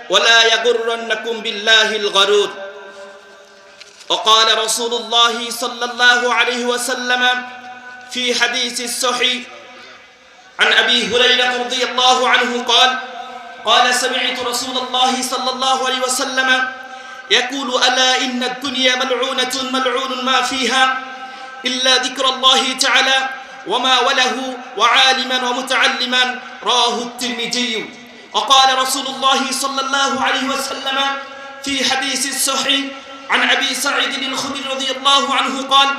ولا يغرنكم بالله الغرور وقال رسول الله صلى الله عليه وسلم في حديث الصحيح عن أبي هريرة رضي الله عنه قال سمعت رسول الله صلى الله عليه وسلم يقول ألا إن الدنيا ملعونة ملعون ما فيها إلا ذكر الله تعالى وما وله وعالما ومتعلما رواه الترمذي وقال رسول الله صلى الله عليه وسلم في حديث الصحيح عن أبي سعيد الخدري رضي الله عنه قال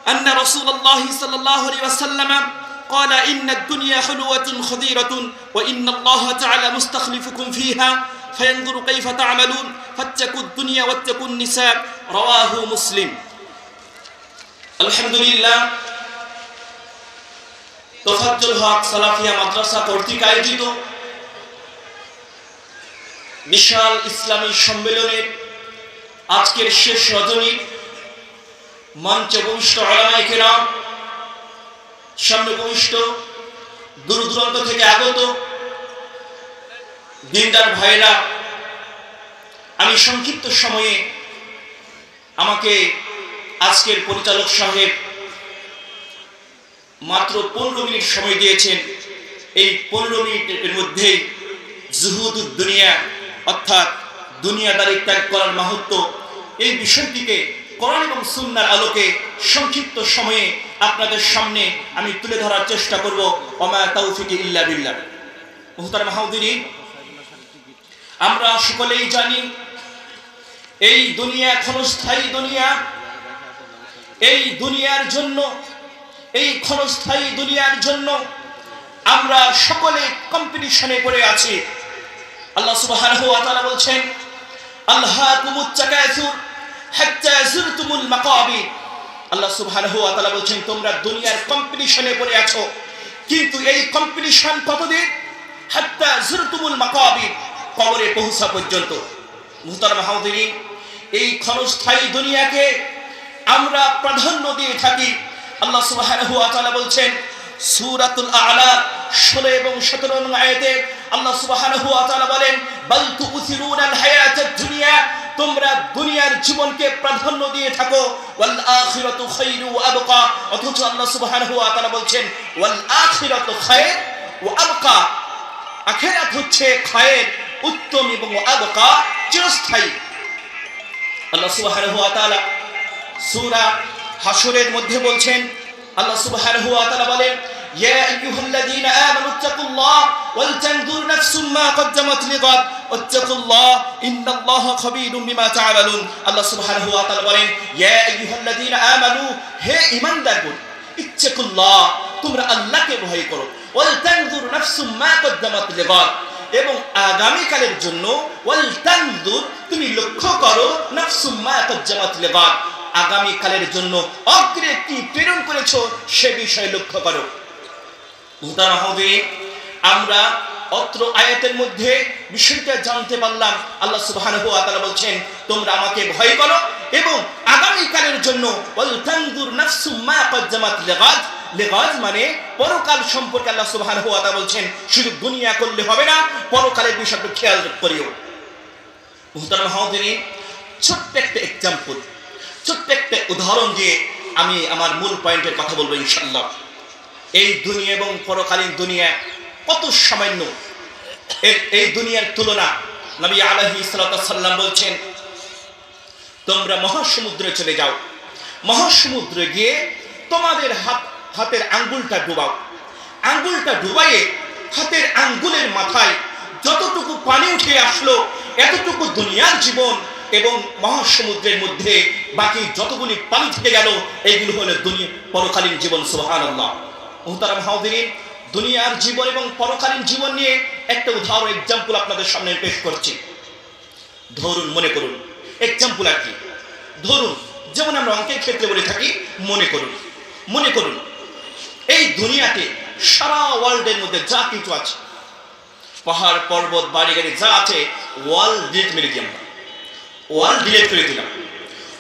أن رسول الله صلى الله عليه وسلم قال إن الدنيا حلوة خضيرة وإن الله تعالى مستخلفكم فيها فينظر كيف تعملون فاتقوا الدنيا واتقوا النساء رواه مسلم الحمد لله তোফাজ্জল হক সালাফিয়া মাদ্রাসা কর্তৃক আয়োজিত বিশাল ইসলামী সম্মেলনের আজকের শেষ রজনী মঞ্চে উপবিষ্ট উলামায়ে কেরাম, সামনে উপবিষ্ট দূর দূরান্ত থেকে আগত দিনদার ভাইরা, আমি সংক্ষিপ্ত সময়ে আমাকে আজকের পরিচালক সাহেব মাত্র 15 মিনিট সময় দিয়েছেন। এই 15 মিনিটের মধ্যেই জুহুদুদ দুনিয়া অর্থাৎ দুনিয়াদারি ত্যাগ করার মাহাত্ম্য, এই বিষয়টিকে কোরআন এবং সুন্নাহর আলোকে সংক্ষিপ্ত সময়ে আপনাদের সামনে আমি তুলে ধরার চেষ্টা করব। ওমা তাওফিকি ইল্লা বিল্লাহ। মুহতারাম হাজিরিন, আমরা সকলেই জানি এই দুনিয়া ক্ষণস্থায়ী দুনিয়া। এই দুনিয়ার জন্য, এই ক্ষণস্থায়ী দুনিয়ার জন্য আমরা সকলে কম্পিটিশনে পড়ে আছি। আল্লাহ সুবহানাহু ওয়া তাআলা বলছেন, আল্লাহাকুমুত তাকাসুর হাত্তা যুরতুমুল মাকাবির। আল্লাহ সুবহানাহু ওয়া তাআলা বলছেন, তোমরা দুনিয়ার কম্পিটিশনে পড়ে আছো, কিন্তু এই কম্পিটিশন কতদিন? হাত্তা যুরতুমুল মাকাবির, কবরে পৌঁছা পর্যন্ত। মুহতারাম হাজিরিন, এই ক্ষণস্থায়ী দুনিয়াকে আমরা প্রাধান্য দিয়ে থাকি। আল্লাহ সুবহানাহু ওয়া তাআলা বলছেন সূরাতুল আ'লা 16 এবং 17 নং আয়াতে আল্লাহ সুবহানাহু ওয়া তাআলা বলেন, বাল তু'থিরুনাল হায়াতাদ দুনিয়া, তোমরা দুনিয়ার জীবনকে প্রাধান্য দিয়ে থাকো, ওয়াল আখিরাতু খায়রু ওয়া আবকা। অথচ আল্লাহ সুবহানাহু ওয়া তাআলা বলছেন ওয়াল আখিরাতু খায়র ওয়া আবকা, আখিরাত হচ্ছে খায়ের, উত্তম, এবং আবকা চিরস্থায়ী। আল্লাহ সুবহানাহু ওয়া তাআলা সূরা হাশরের মধ্যে বলছেন, আল্লাহ সুবহানাহু ওয়া তাআলা বলেন, ইয়া আইয়ুহাল্লাযীনা আমানুত্তাকুল্লাহ ওয়াল তানজুর নাফসুম মা কদ্দামাত লিগাদ ওয়াত্তাকুল্লাহ ইন্নাল্লাহা খাবীরুম বিমা তা'মালুন। আল্লাহ সুবহানাহু ওয়া তাআলা বলেন, ইয়া আইয়ুহাল্লাযীনা আমানু, হে ঈমানদারগণ, ইত্তাকুল্লাহ, তোমরা আল্লাহকে ভয় করো, ওয়াল তানজুর নাফসুম মা কদ্দামাত লিগাদ, এবং আগামী কালের জন্য, ওয়াল তানজুর, তুমি লক্ষ্য করো, নাফসুম মা কদ্দামাত লিগাদ, আগামী কালের জন্য অগ্রে কি প্রেরণ করেছো সে বিষয়ে লক্ষ্য করো। মুহতারাম হাজিরিন, আমরা অত্র আয়াতের মধ্যে বিষয়টা জানতে পারলাম। আল্লাহ সুবহানাহু ওয়া তাআলা বলছেন, তোমরা আমাকে ভয় করো এবং আগামী কালের জন্য ওয়াল তানজুর নাফসুম মা কদ্দামাত লিগাদ। লিগাদ মানে পরকাল সম্পর্কে আল্লাহ সুবহানাহু ওয়া তাআলা বলছেন, শুধু দুনিয়া করলে হবে না, পরকালের বিষয়টা খেয়াল করিও। মুহতারাম হাজিরিন, ছোট্ট একটা এক্সাম্পল, ছোট্ট একটা উদাহরণ দিয়ে আমি আমার মূল পয়েন্টের কথা বলবো ইনশাআল্লাহ। এই দুনিয়া এবং পরকালীন দুনিয়া কত সামান্য, এই দুনিয়ার তুলনা নবী আলাইহিস সালাতু ওয়াস সালাম বলছেন, তোমরা মহাসমুদ্রে চলে যাও, মহাসমুদ্রে গিয়ে তোমাদের হাতের আঙ্গুলটা ডুবাও, আঙ্গুলটা ডুবাইয়ে হাতের আঙ্গুলের মাথায় যতটুকু পানি উঠে আসলো এতটুকু দুনিয়ার জীবন, এবং মহাসমুদ্রের মধ্যে বাকি যতগুলি পানি থেকে গেল এইগুলো হলো দুনিয়া পরকালীন জীবন। সুবহানাল্লাহ। মুহতারাম হাজিরিন, দুনিয়ার জীবন এবং পরকালীন জীবন নিয়ে একটা উদাহরণ, এক্সাম্পল আপনাদের সামনে পেশ করছি। ধরুন, মনে করুন, এক্সাম্পল আর কি, ধরুন, যেমন আমরা অঙ্কের ক্ষেত্রে বলে থাকি, মনে করুন এই দুনিয়াতে সারা ওয়ার্ল্ডের মধ্যে যা কিছু আছে, পাহাড় পর্বত বাড়ি গাড়ি যা আছে, ওয়ার্ল্ড ডিলিট মেরে দিই আমরা, ওয়ার্ল্ড ডিলিট করে দিলাম।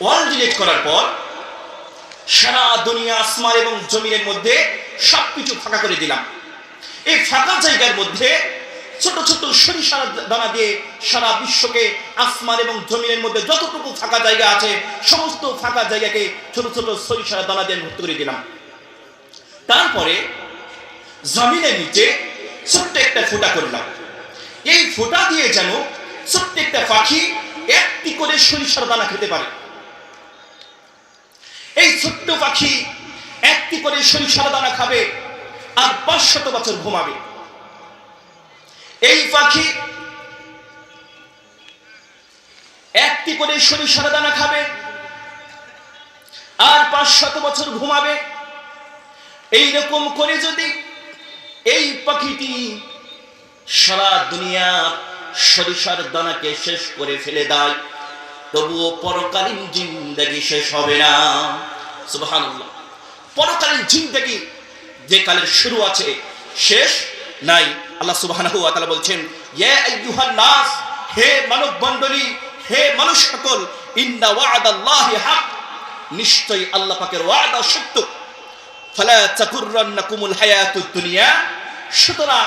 ওয়ার্ল্ড ডিলিট করার পর সারা দুনিয়া আসমান এবং জমিনের মধ্যে সবকিছু ফাঁকা করে দিলাম। এই ফাঁকা জায়গার মধ্যে ছোট ছোট সরিষার দানা দিয়ে সারা বিশ্বকে, আসমান এবং জমিনের মধ্যে যতটুকু ফাঁকা জায়গা আছে সমস্ত ফাঁকা জায়গাকে ছোট ছোট সরিষার দানা দিয়ে ভর্তি করে দিলাম। তারপরে জমিনের নিচে ছোট্ট একটা ফোঁটা করলাম। এই ফোঁটা দিয়ে যেন ছোট্ট একটা পাখি একটি করে সরিষার দানা খেতে পারে। এই ছোট্ট পাখি একটি করে সরিষার দানা খাবে আর 500 বছর ঘুমাবে। এই পাখি একটি করে সরিষার দানা খাবে আর 500 বছর ঘুমাবে। এইরকম করে যদি এই পাখিটি সারা দুনিয়া সরিষার দানাকে শেষ করে ফেলে দেয়, তবুও পরকালীন জিন্দেগি শেষ হবে না। সুবহানাল্লাহ। পরকালীন জিন্দেগি যে কালের শুরু আছে শেষ নাই। আল্লাহ সুবহানাহু ওয়া তাআলা বলছেন, ইয়া আইয়ুহান নাস, হে মানব মণ্ডলী, হে মানুষ সকল, ইন্না ওয়া'দাল্লাহি হক, নিশ্চয়ই আল্লাহ পাকের ওয়াদা সত্য। ফালা তাকুররান্নাকুমুল হায়াতুদ দুনিয়া, সুতরাং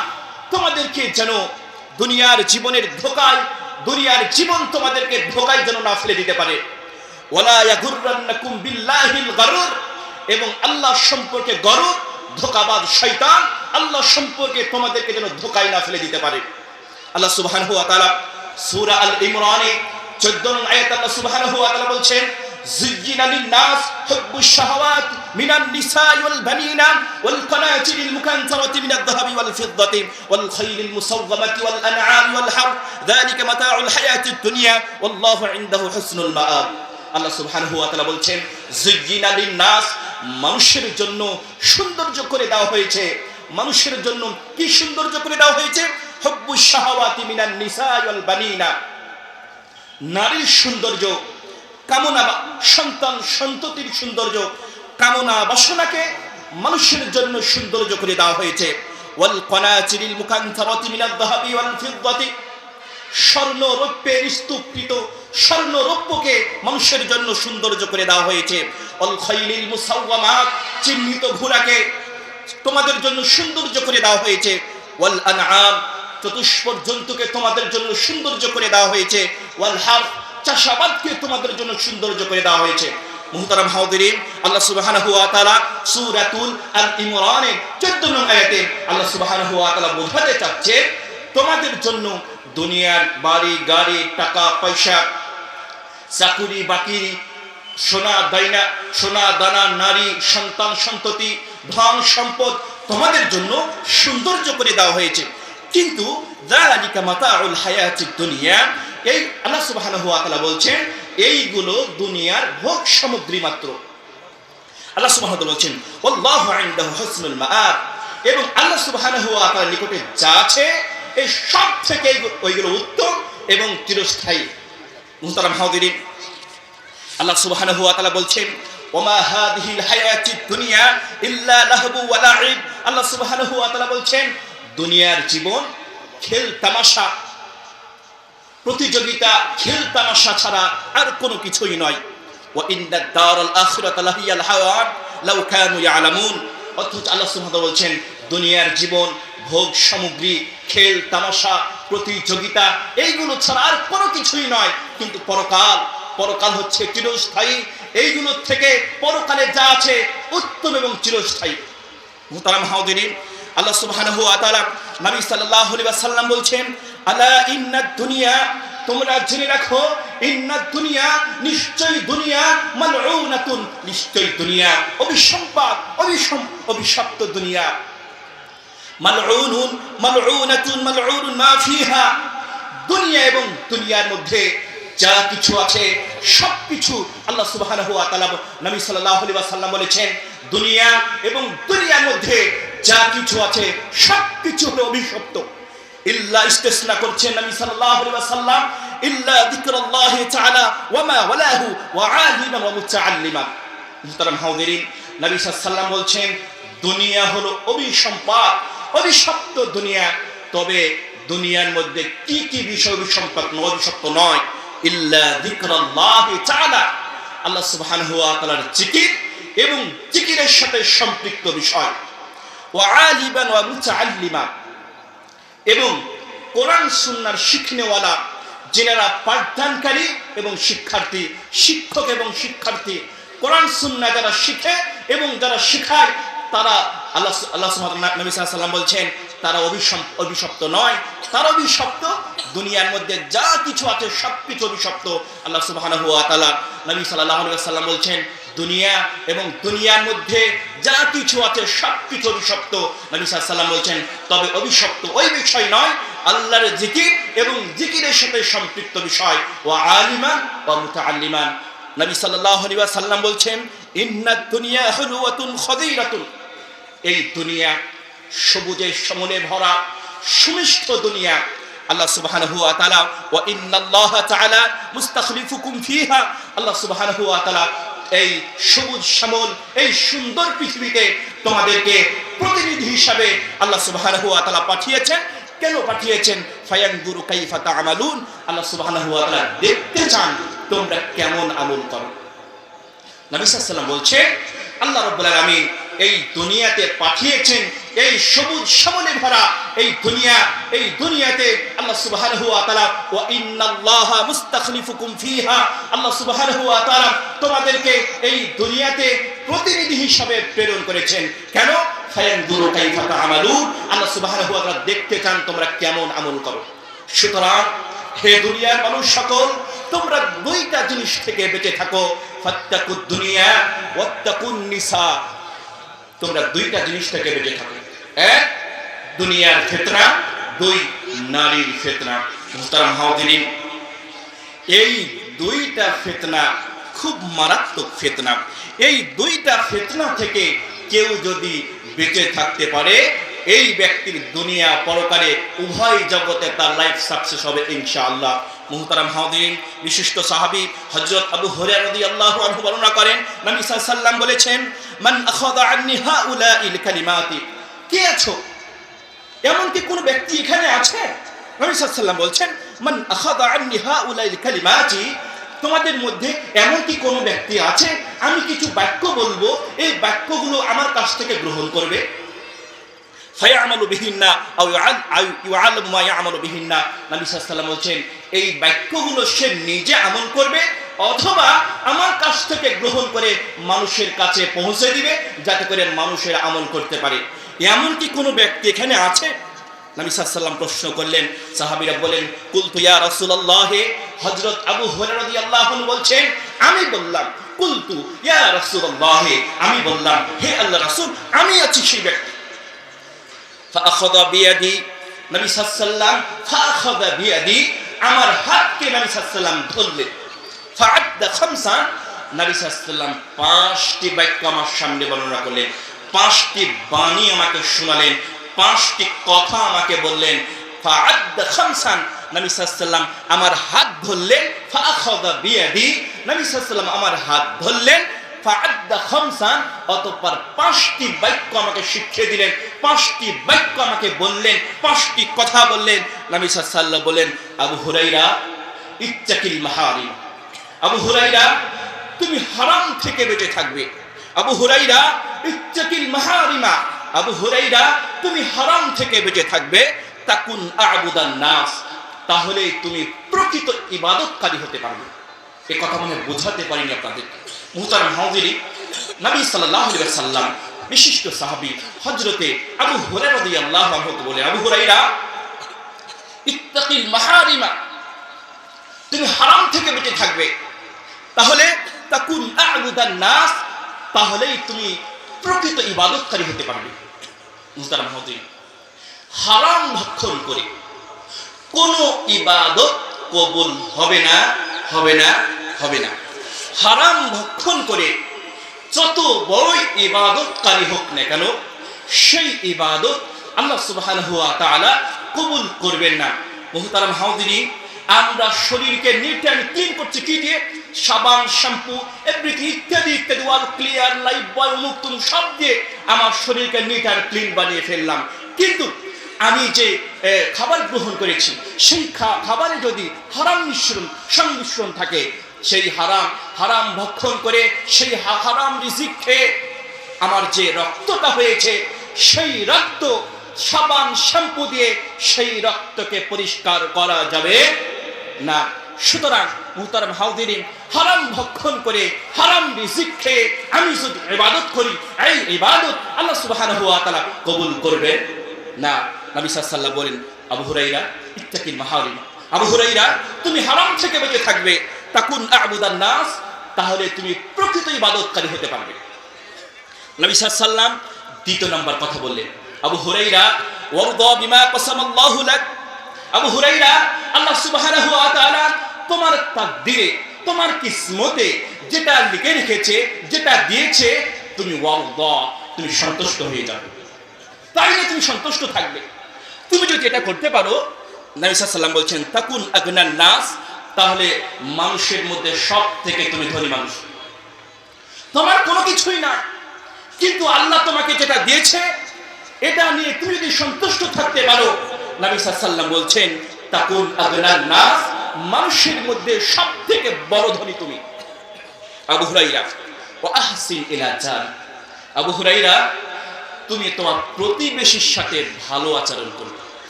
তোমাদেরকে যেন দুনিয়ার জীবনের ধোঁকায়, দুনিয়ার জীবন তোমাদেরকে ধোঁকায় যেন না ফেলে দিতে পারে। ওয়ালা ইয়াগুররান্নাকুম বিল্লাহিল গারুর, এবং আল্লাহ সম্পর্কে গরুর, ধোঁকাবাজ শয়তান আল্লাহ সম্পর্কে তোমাদেরকে যেন ধোঁকায় না ফেলে দিতে পারে। আল্লাহ সুবহানাহু ওয়া তাআলা সূরা আল ইমরানে 14 নং আয়াত আল্লাহ সুবহানাহু ওয়া তাআলা বলছেন, যুয়্যিনা লিন-নাস হুব্বুশ শাহাওয়াত মিনান নিসাই ওয়াল বানিনা ওয়াল কানাতিরিল মুকান্তারাতি মিনাদ যাহাবি ওয়াল ফিদ্দাতি ওয়াল খাইলিল মুসাওওয়ামাতি ওয়াল আন'আমি ওয়াল হারথ যালিকা মাতাউল হায়াতিদ দুনিয়া ওয়াল্লাহু ইনদাহু হুসনুল মাআব। আল্লাহ সুবহানাহু ওয়া তাআলা বলছেন, যুয়্যিনা লিন-নাস, মানুষের জন্য সৌন্দর্য করে দেওয়া হয়েছে। মানুষের জন্য কি সৌন্দর্য করে দেওয়া হয়েছে? হুব্বুশ শাহাওয়াতি মিনান নিসাই ওয়াল বানিনা, নারীর সৌন্দর্য, কামনা, সন্তান সন্ততির সৌন্দর্য, কামনা বাসনাকে মানুষের জন্য সৌন্দর্য করে দেওয়া হয়েছে। ওয়াল কানাতিরিল মুকান্তারাতি মিনাদ যাহাবি ওয়াল ফিদ্দাতি, স্বর্ণ রৌপ্যের স্তূপকৃত স্বর্ণ রৌপ্যকে মানুষের জন্য সৌন্দর্য করে দেওয়া হয়েছে। ওয়াল খাইলিল মুসাওওয়ামাত, চিহ্নিত ঘোড়াকে তোমাদের জন্য সৌন্দর্য করে দেওয়া হয়েছে। ওয়াল আন'আম, চতুষ্পদ জন্তুকে তোমাদের জন্য সৌন্দর্য করে দেওয়া হয়েছে। ওয়াল হারথ, চাষাবাদকে তোমাদের জন্য সৌন্দর্য করে দেওয়া হয়েছে। মুহতারাম হাজিরিন, আল্লাহ সুবহানাহু ওয়া তাআলা সূরাতুল আল ইমরানের 14 নং আয়াতে আল্লাহ সুবহানাহু ওয়া তাআলা বোঝাতে চাচ্ছে, তোমাদের জন্য দুনিয়ার বাড়ি গাড়ি, টাকা পয়সা, চাকুরি বাকরি, সোনা দানা, নারী, সন্তান সন্ততি, ধন সম্পদ তোমাদের জন্য সৌন্দর্য করে দেওয়া হয়েছে। কিন্তু যালিকা মাতাউল হায়াতিদ দুনিয়া, এই আল্লাহ সুবহানাহু ওয়া তাআলা বলছেন এইগুলো দুনিয়ার ভোগ সামগ্রী মাত্র। আল্লাহ সুবহানাহু ওয়া তাআলা বলছেন, আল্লাহু ইনদাহু হুসনুল মাআব, এবং আল্লাহ সুবহানাহু ওয়া তাআলার নিকটে যা আছে এই সব থেকে ওইগুলো উত্তম এবং চিরস্থায়ী। মুহতারাম হাজিরিন, আল্লাহ সুবহানাহু ওয়া তাআলা বলছেন, ওমা হাদিহিল হায়াতিদ দুনিয়া ইল্লা লাহবু ওয়া লাইব। আল্লাহ সুবহানাহু ওয়া তাআলা বলছেন, দুনিয়ার জীবন খেল তামাশা, প্রতিযোগিতা, খেল তামাশা ছাড়া আর কোনো কিছুই নয়। ওয়া ইন্নাদ দারাল আখিরাতা লাহিয়াল হায়াত লাউ কানু ইয়ালামুন। অর্থাৎ আল্লাহ সুবহানাহু ওয়া তাআলা বলছেন, দুনিয়ার জীবন ভোগ সামগ্রী, খেল তামাশা, প্রতিযোগিতা, এইগুলো ছাড়া আর কোনো কিছুই নয়। কিন্তু পরকাল হচ্ছে চিরস্থায়ী। এইগুলোর থেকে পরকালে যা আছে উত্তম এবং চিরস্থায়ী। মুহতারাম হাজিরিন, আল্লাহ সুবহানাহু ওয়া তাআলা নবী সাল্লাল্লাহু আলাইহি ওয়াসাল্লাম বলছেন, আলা ইন্নাদ দুনিয়া, তোমরা জেনে রাখো, ইন্নাদ দুনিয়া, নিশ্চয়ই দুনিয়া, মালউনাতুন, নিশ্চয়ই দুনিয়া অভিসম্পাত, অভিশপ্ত দুনিয়া। মালউনুন, মালউনাতুন, মালউনুন মা ফিহা, দুনিয়া এবং দুনিয়ার মধ্যে যা কিছু আছে সবকিছু আল্লাহ সুবহানাহু ওয়া তাআলা নবী সাল্লাল্লাহু আলাইহি ওয়াসাল্লাম বলেছেন, দুনিয়া এবং দুনিয়ার মধ্যে যা কিছু আছে সবকিছু হলো অভিশপ্ত। ইল্লা, ইস্তিসনা করছেন নবী সাল্লাল্লাহু আলাইহি ওয়াসাল্লাম, ইল্লা যিকরাল্লাহি তাআলা ওয়া মা ওয়ালাহু ওয়া আলিমান ওয়া মুতাআল্লিমান। মুহতারাম হাজিরিন, নবী সাল্লাল্লাহু আলাইহি ওয়াসাল্লাম বলছেন, দুনিয়া হলো অভিসম্পাত, অভিশপ্ত দুনিয়া। তবে দুনিয়ার মধ্যে কি কি বিষয় অভিশপ্ত নয়? ইল্লা যিকরাল্লাহি তাআলা, আল্লাহ সুবহানাহু ওয়া তাআলার জিকির এবং জিকিরের সাথে সম্পৃক্ত বিষয়। ওয়া আলিমান ওয়া মুতাআল্লিমান, এবং কোরআন সুন্নাহর শিখনেওয়ালা, যিনারা পাঠদানকারী এবং শিক্ষার্থী, শিক্ষক এবং শিক্ষার্থী, কোরআন সুন্নাহ যারা শিখে এবং যারা শিখায়, তারা আল্লাহ সুবহানাহু ওয়া তাআলা, নবী সাল্লাল্লাহু আলাইহি ওয়াসাল্লাম বলছেন তারা অভিশপ্ত নয়, তারা অভিশপ্ত দুনিয়ার মধ্যে যা কিছু আছে সবকিছু অভিশপ্ত। আল্লাহ সুবহানাহু ওয়া তাআলা, নবী সাল্লাল্লাহু আলাইহি ওয়াসাল্লাম বলছেন দুনিয়া এবং দুনিয়ার মধ্যে যা কিছু আছে সবকিছু অভিশপ্ত। নবী সাল্লাল্লাহু আলাইহি ওয়াসাল্লাম বলছেন তবে অভিশপ্ত ওই বিষয় নয়, আল্লাহর জিকির এবং জিকিরের সাথে সম্পৃক্ত বিষয়। ওয়া আলিমান ওয়া মুতাআল্লিমান। নবী সাল্লাল্লাহু আলাইহি ওয়াসাল্লাম বলছেন ইন্নাদ দুনিয়া হুলওয়াতুন খাদিরাতুন, এই দুনিয়া সবুজে শ্যামলে ভরা সুমিষ্ট দুনিয়া। আল্লাহ সুবহানাহু ওয়া তাআলা ওয়া ইন্নাল্লাহা তাআলা মুস্তাখলিফুকুম ফিহা, আল্লাহ সুবহানাহু ওয়া তাআলা এই সবুজ শ্যামল এই সুন্দর পৃথিবীতে তোমাদেরকে প্রতিনিধি হিসাবে আল্লাহ সুবহানাহু ওয়া তাআলা পাঠিয়েছেন। কেন পাঠিয়েছেন? ফায়ানজুরু কাইফা তা'মালুন, আল্লাহ সুবহানাহু ওয়া তাআলা দেখতে চান তোমরা কেমন আমল করো। নবী সাল্লাল্লাহু আলাইহি ওয়াসাল্লাম বলছেন আল্লাহ রাব্বুল আলামিন এই দুনিয়াতে পাঠিয়েছেন এই সবুজ শ্যামলে ভরা এই দুনিয়াতে আল্লাহ সুবহানাহু ওয়া তাআলা ওয়া ইন্নাল্লাহা মুস্তাখলিফুকুম ফিহা, আল্লাহ সুবহানাহু ওয়া তাআলা তোমাদেরকে এই দুনিয়াতে প্রতিনিধি হিসাবে প্রেরণ করেছেন। কেন? ফায়ানজুরু কাইফা তা'মালুন, আল্লাহ সুবহানাহু ওয়া তাআলা দেখতে চান তোমরা কেমন আমল করো। সুতরাং হে দুনিয়ার মানুষ সকল, তোমরা দুইটা জিনিস থেকে বেঁচে থাকো, ফাত্তাকুদ দুনিয়া ওয়াত্তাকুন নিসা, তোমরা দুইটা জিনিস থেকে বেঁচে থাকো। এক, দুনিয়ার ফিতনা, দুই, নারীর ফিতনা। মুহতারাম হাজিরিন, এই দুইটা ফিতনা খুব মারাত্মক ফিতনা। এই দুইটা ফিতনা থেকে কেউ যদি বেঁচে থাকতে পারে, এই ব্যক্তির দুনিয়া পরকালে উভয় জগতে তার লাইফ সাকসেস হবে ইনশাআল্লাহ। মুহতারাম হাজিরিন, বিশিষ্ট সাহাবী হযরত আবু হুরায়রা রাদিয়াল্লাহু আনহু বর্ণনা করেন নবী সাল্লাল্লাহু আলাইহি ওয়াসাল্লাম বলেছেন মান আখাযা আন্নি হাউলাইল কালিমাতি, কে আছো? এমন কি কোন ব্যক্তি এখানে আছে? নবী সাল্লাল্লাহু আলাইহি ওয়াসাল্লাম বলছেন মান আখাযা আন্নি হাউলাইল কালিমাতি, তোমাদের মধ্যে এমন কি কোন ব্যক্তি আছে আমি কিছু বাক্য বলবো, এই বাক্যগুলো আমার কাছ থেকে গ্রহণ করবে। ফায়ামালু বিহিন্না আও ইউআল্লামু মা ইয়ামালু বিহিন্না, নবী সাল্লাল্লাহু আলাইহি ওয়াসাল্লাম বলেন এই বাক্যগুলো সে নিজে আমল করবে অথবা আমার কাছ থেকে গ্রহণ করে মানুষের কাছে পৌঁছে দিবে, যাতে করে মানুষের আমল করতে পারে। এমন কি কোনো ব্যক্তি এখানে আছে? নবী সাল্লাল্লাহু আলাইহি ওয়াসাল্লাম প্রশ্ন করলেন, সাহাবীরা বলেন কুলতু ইয়া রাসূলুল্লাহ, হযরত আবু হুরায়রা রাদিয়াল্লাহু আনহু বলছেন আমি বললাম, কুলতু ইয়া রাসূলুল্লাহ, আমি বললাম হে আল্লাহর রাসূল আমি আছি সেই ব্যক্তি। ফাআখাযা বিয়াদি, নবী সাল্লাল্লাহু আলাইহি ওয়াসাল্লাম ফাআখাযা বিয়াদি, আমার হাতকে নবী সাল্লাল্লাহু আলাইহি ওয়াসাল্লাম ধরলেন। ফাআদ্দা খামসান, নবী সাল্লাল্লাহু আলাইহি ওয়াসাল্লাম পাঁচটি বাক্য আমার সামনে বর্ণনা করলেন, পাঁচটি বাণী আমাকে শোনালেন, পাঁচটি কথা আমাকে বললেন। ফাআদ্দা খামসান, নবী সাল্লাল্লাহু আলাইহি ওয়াসাল্লাম আমার হাত ধরলেন। ফাআখাযা বিয়াদি, নবী সাল্লাল্লাহু আলাইহি ওয়াসাল্লাম আমার হাত ধরলেন। ফাআদ্দা খামসান, অতঃপর পাঁচটি বাক্য আমাকে শিখিয়ে দিলেন, পাঁচটি বাক্য আমাকে বললেন, পাঁচটি কথা বললেন। নবী সাল্লাল্লাহু আলাইহি ওয়াসাল্লাম বলেন আবু হুরায়রা ইত্তাকিল মাহারিম, আবু হুরায়রা তুমি হারাম থেকে বেঁচে থাকবে। আবু হুরায়রা ইত্তাকিল মাহারিমা, আবু হুরায়রা তুমি হারাম থেকে বেঁচে থাকবে। তাকুন আ'বুদান নাস, তাহলে তুমি প্রকৃত ইবাদতকারী হতে পারবে। এই কথা মনে বোঝাতে পারিনি আপনাদের। মুহতারাম হাজিরিন, নবী সাল্লাল্লাহু আলাইহি ওয়াসাল্লাম বিশিষ্ট সাহাবী হযরতে আবু হুরায়রা রাদিয়াল্লাহু আনহু বলে, আবু হুরায়রা ইত্তাকিল মাহারিমা, তুমি হারাম থেকে বেঁচে থাকবে, তাহলে তাকুন আ'বুদান নাস, তাহলেই তুমি প্রকৃত ইবাদতকারী হতে পারবে। মুহতারাম হাজিরিন, হারাম ভক্ষণ করে কোনো ইবাদত কবুল হবে না, হবে না, হবে না। হারাম ভক্ষণ করে যত বড়ই ইবাদতকারী হোক না কেন, সেই ইবাদত আল্লাহ সুবহানাহু ওয়া তাআলা কবুল করবেন না। মুহতারাম হাজিরিন, আমরা শরীরকে নিট এন্ড ক্লিন করছি কি দিয়ে? সাবান, শ্যাম্পু, এভরিথিং ইত্যাদি ইত্যাদি, ওয়াল ক্লিয়ার, লাইফ বয়, মুক্তুম সব দিয়ে আমার শরীরকে নিট এন্ড ক্লিন বানিয়ে ফেললাম। কিন্তু আমি যে খাবার গ্রহণ করেছি সেই খাবারে যদি হারাম সংমিশ্রণ থাকে, সেই হারাম ভক্ষণ করে সেই হারাম রিজিক খেয়ে আমার যে রক্তটা হয়েছে, সেই রক্ত সাবান শ্যাম্পু দিয়ে সেই রক্তকে পরিষ্কার করা যাবে না। সুতরাং মুহতারাম হাজিরিন, হারাম ভক্ষণ করে হারাম রিজিক খেয়ে আমি যদি ইবাদত করি, এই ইবাদত আল্লাহ সুবহানাহু ওয়া তাআলা কবুল করবেন না। নবী সাল্লাল্লাহু আলাইহি ওয়াসাল্লাম বলেন, আবু হুরায়রা ইত্তাকিল মাহারিম, আবু হুরায়রা তুমি হারাম থেকে বেঁচে থাকবে, তাকুন আ'বুদান নাস, তাহলে তুমি প্রকৃত ইবাদতকারী হতে পারবে। নবী সাল্লাল্লাহু আলাইহি ওয়াসাল্লাম দ্বিতীয় নাম্বার কথা বললেন, আবু হুরায়রা ওয়ারদা বিমা কাসামাল্লাহু লাক, আবু হুরায়রা আল্লাহ সুবহানাহু ওয়া তাআলা তোমার তাকদীরে, তোমার কিসমতে যেটা লিখে রেখেছে, যেটা দিয়েছে, তুমি ওয়ারদা, তুমি সন্তুষ্ট হয়ে যাবে, তাইলে তুমি সন্তুষ্ট থাকবে। তুমি যদি এটা করতে পারো, নবী সাল্লাল্লাহু আলাইহি ওয়াসাল্লাম বলছেন, তাকুন আগনান নাস, তাহলে মানুষের মধ্যে সব থেকে তুমি ধনী মানুষ। তোমার কোনো কিছুই না, কিন্তু আল্লাহ তোমাকে যেটা দিয়েছে এটা নিয়ে তুমি যদি সন্তুষ্ট থাকতে পারো, নবী সাল্লাল্লাহু আলাইহি ওয়াসাল্লাম বলছেন, তাকুন আগনান নাস, মানুষের মধ্যে সব থেকে বড় ধনী তুমি। আবু হুরায়রা ওয়া আহসিন ইলা জার, আবু হুরায়রা তুমি তোমার প্রতিবেশীর সাথে ভালো আচরণ করবে।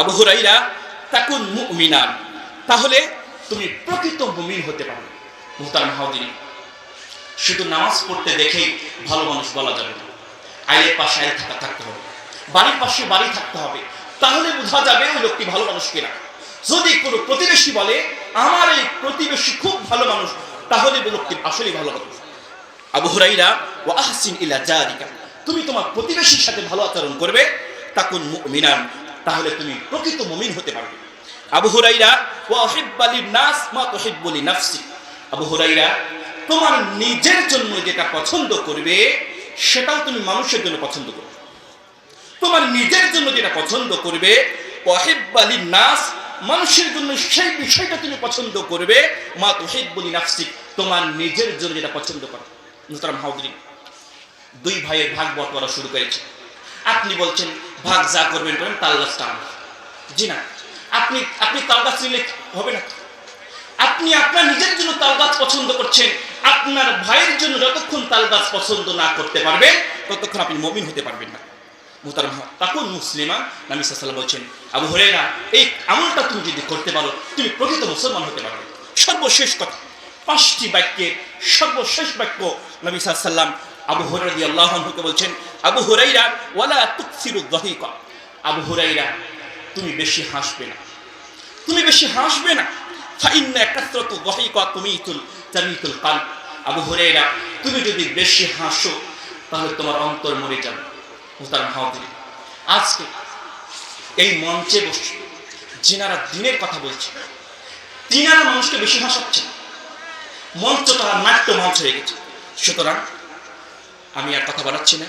আবু হুরায়রা তাকুন মুমিনান, তাহলে তুমি প্রকৃত মুমিন হতে পারবে। মুহতারাম হাজিরিন, শুধু নামাজ পড়তে দেখেই ভালো মানুষ বলা যাবে না। আয়ের পাশে আয় থাকতে হবে, বাড়ির পাশে বাড়ি থাকতে হবে, তাহলে বোঝা যাবে ওই লোকটি ভালো মানুষ কিনা। যদি কোনো প্রতিবেশী বলে আমার এই প্রতিবেশী খুব ভালো মানুষ, তাহলে ওই লোকটি আসলেই ভালো মানুষ। আবু হুরায়রা ওয়া আহসিন ইলা জারিকা, তুমি তোমার প্রতিবেশীর সাথে ভালো আচরণ করবে, তাকুন মুমিনান, তাহলে তুমি প্রকৃত মুমিন হতে পারবে। আবু হুরায়রা ওয়া উহিব্বা লিন-নাস মা তুহিব্বু লিনাফসিক, আবু হুরায়রা তোমার নিজের জন্য যেটা পছন্দ করবে সেটাও তুমি মানুষের জন্য পছন্দ করবে। তোমার নিজের জন্য যেটা পছন্দ করবে, ওয়াহিব্বা লিন-নাস, মানুষের জন্য সেই বিষয়টা তুমি পছন্দ করবে, মা তুহিব্বু লিনাফসিক, তোমার নিজের জন্য যেটা পছন্দ করো। মুহতারাম হাজিরিন, দুই ভাইয়ের ভাগ বটোয়ারা শুরু করেছে। আপনি বলছেন ভাগ যা করবেন করেন, তাল গাছটা আমার। জি না, আপনি তাল গাছ নিলে হবে না। আপনি আপনার নিজের জন্য তাল গাছ পছন্দ করছেন, আপনার ভাইয়ের জন্য যতক্ষণ তাল গাছ পছন্দ না করতে পারবেন ততক্ষণ আপনি মুমিন হতে পারবেন না। মুহতারাম তাকুন মুসলিমা, নবী সাল্লাল্লাহু আলাইহি ওয়াসাল্লাম বলছেন, আবু হুরায়রা এই আমলটা তুমি যদি করতে পারো, তুমি প্রকৃত মুসলমান হতে পারবে। সর্বশেষ কথা, 5টি বাক্যের সর্বশেষ বাক্য নবী সাল্লাল্লাহু আলাইহি ওয়াসাল্লাম আবু হুরায়রা রাদিয়াল্লাহু আনহুকে বলছেন, আবু হুরায়রা ওয়ালা তুকসিরু যাহিকা, আবু হুরায়রা তুমি বেশি হাসবে না, তুমি বেশি হাসবে না। ফাইন্না কাসরাতু যাহিকা তুমিতুল কলব, আবু হুরায়রা তুমি যদি বেশি হাসো তাহলে তোমার অন্তর মরে যাবে। মুহতারাম হাজিরিন, আজকে এই মঞ্চে বসে যিনারা দিনের কথা বলছে, তিনারা মানুষকে বেশি হাসাচ্ছে, মঞ্চটা নাট্য মঞ্চ হয়ে গেছে। সুতরাং আমি আর কথা বাড়াচ্ছি না,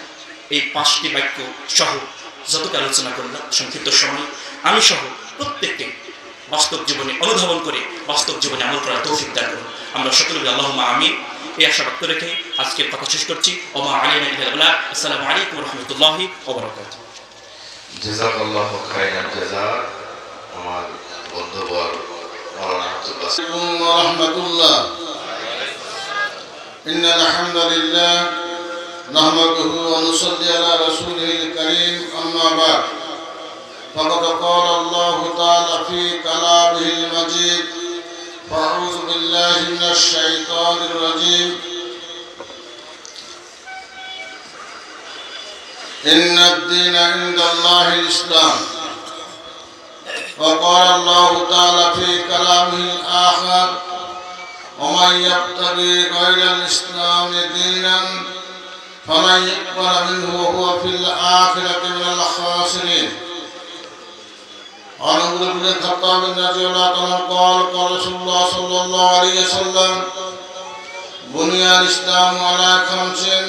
এই 5টি বাক্য সহ যতটা আলোচনা করলাম সংক্ষিপ্ত সময়, আমি সহ প্রত্যেককে বাস্তব জীবনে অনুধাবন করে বাস্তব জীবনে আমল করার তৌফিক দান করুন। আমরা সকলে আল্লাহুম্মা আমিন, এই আশা ব্যক্ত রেখে আজকের কথা শেষ করছি। ওমা আলাইনা ইল্লাল বালাগ। আসসালামু আলাইকুম ওয়া রাহমাতুল্লাহি ওয়া বারাকাতুহু। জাযাকাল্লাহু খাইরান জাযা। আমার বন্ধুবর মাওলানা আব্দুল্লাহ ওয়া রাহমাতুল্লাহ। ইন্নাল হামদুলিল্লাহ নাহমাদুহু ওয়া নুসাল্লি আলা রাসূলিল কারীম, আম্মা বা'দ। فقد قال الله تعالى في كلامه المجيد: فأعوذ بالله من الشيطان الرجيم. إن الدين عند الله الإسلام. وقال الله تعالى في كلامه الآخر: ومن يبتغي غير الإسلام دينا فلن يقبل منه وهو في الآخرة من الخاسرين. عن عمر بن الخطاب رضي الله عنه قال: قال رسول الله صلى الله عليه وسلم: بني الإسلام على 5: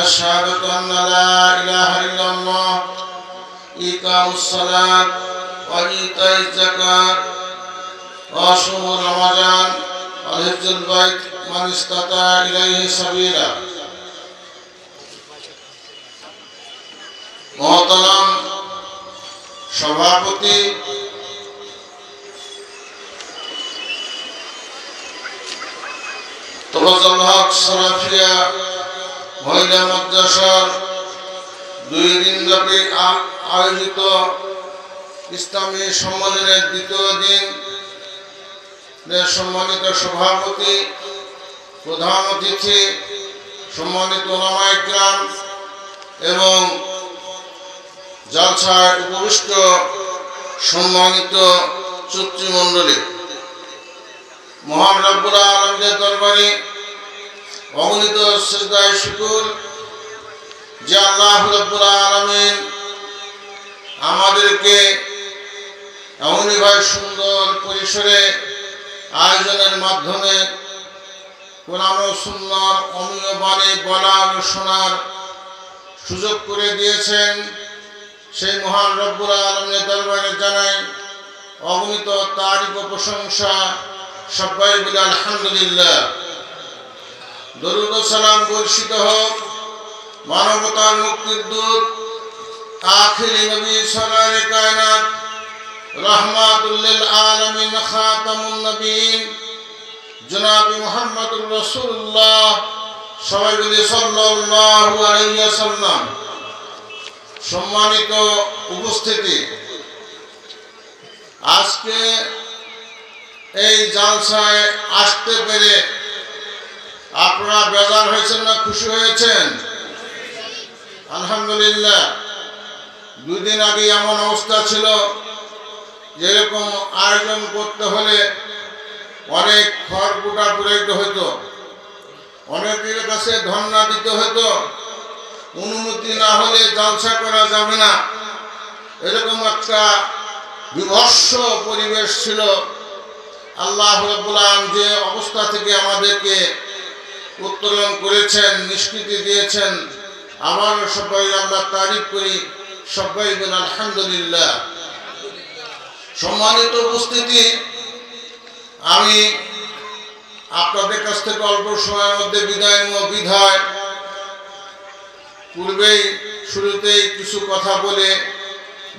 الشهادة أن لا إله إلا الله، إقام الصلاة، وإيتاء الزكاة، وصوم رمضان، وحج البيت من استطاع إليه سبيلا. محترم সভাপতি, তোফাজ্জল হক সরাফিয়া মহিলা মাদ্রাসার 2 দিনব্যাপী আয়োজিত ইসলামী সম্মেলনের দ্বিতীয় দিন সম্মানিত সভাপতি, প্রধান অতিথি, সম্মানিত উলামায়ে কিরাম এবং জালসায় উপবিষ্ট সম্মানিত চুক্তিমণ্ডলী, মহান রব্বুল আলামিনের দরবারে অগণিত সিজদায়ে শুকর যে আল্লাহ রব্বুল আলামিন আমাদেরকে এমনইভাবে সুন্দর পরিসরে আয়োজনের মাধ্যমে কোরআন ও সুন্নাহর অমীয় বাণী বলার ও শোনার সুযোগ করে দিয়েছেন। সেই মহান রব্বুল আলামিনের দরবারে জানাই অগণিত তারিফ ও প্রশংসা। সবাই বলে আলহামদুলিল্লাহ। দরুদ ও সালাম বর্ষিত হোক মানবতার মুক্তির দূত আখিরি নবী সরওয়ারে কায়নাত রাহমাতুল লিল আলামিন খাতামুন নবীন জনাব মুহাম্মদুর রাসূলুল্লাহ সবাই বলে সাল্লাল্লাহু আলাইহি ওয়াসাল্লাম। সম্মানিত উপস্থিতি, আজকে এই জালসায় আসতে পেরে আপনারা বেজার হয়েছেন না খুশি হয়েছেন? আলহামদুলিল্লাহ। 2 দিন আগে এমন অবস্থা ছিল, যেরকম আয়োজন করতে হলে অনেক খড়কুটা পুরাইতে হতো, অনেকের কাছে ধর্ণা দিতে হতো, অনুমতি না হলে জালসা করা যাবে না, এরকম একটা বিভৎস পরিবেশ ছিল। আল্লাহ রাব্বুল আলামিন যে অবস্থা থেকে আমাদেরকে উত্তোলন করেছেন, নিষ্কৃতি দিয়েছেন, আমার সবাই আমরা তারিফ করি, সবাই বলেন আলহামদুলিল্লাহ। সম্মানিত উপস্থিতি, আমি আপনাদের কাছ থেকে অল্প সময়ের মধ্যে বিদায় নেব বিধায় পূর্বেই শুরুতেই কিছু কথা বলে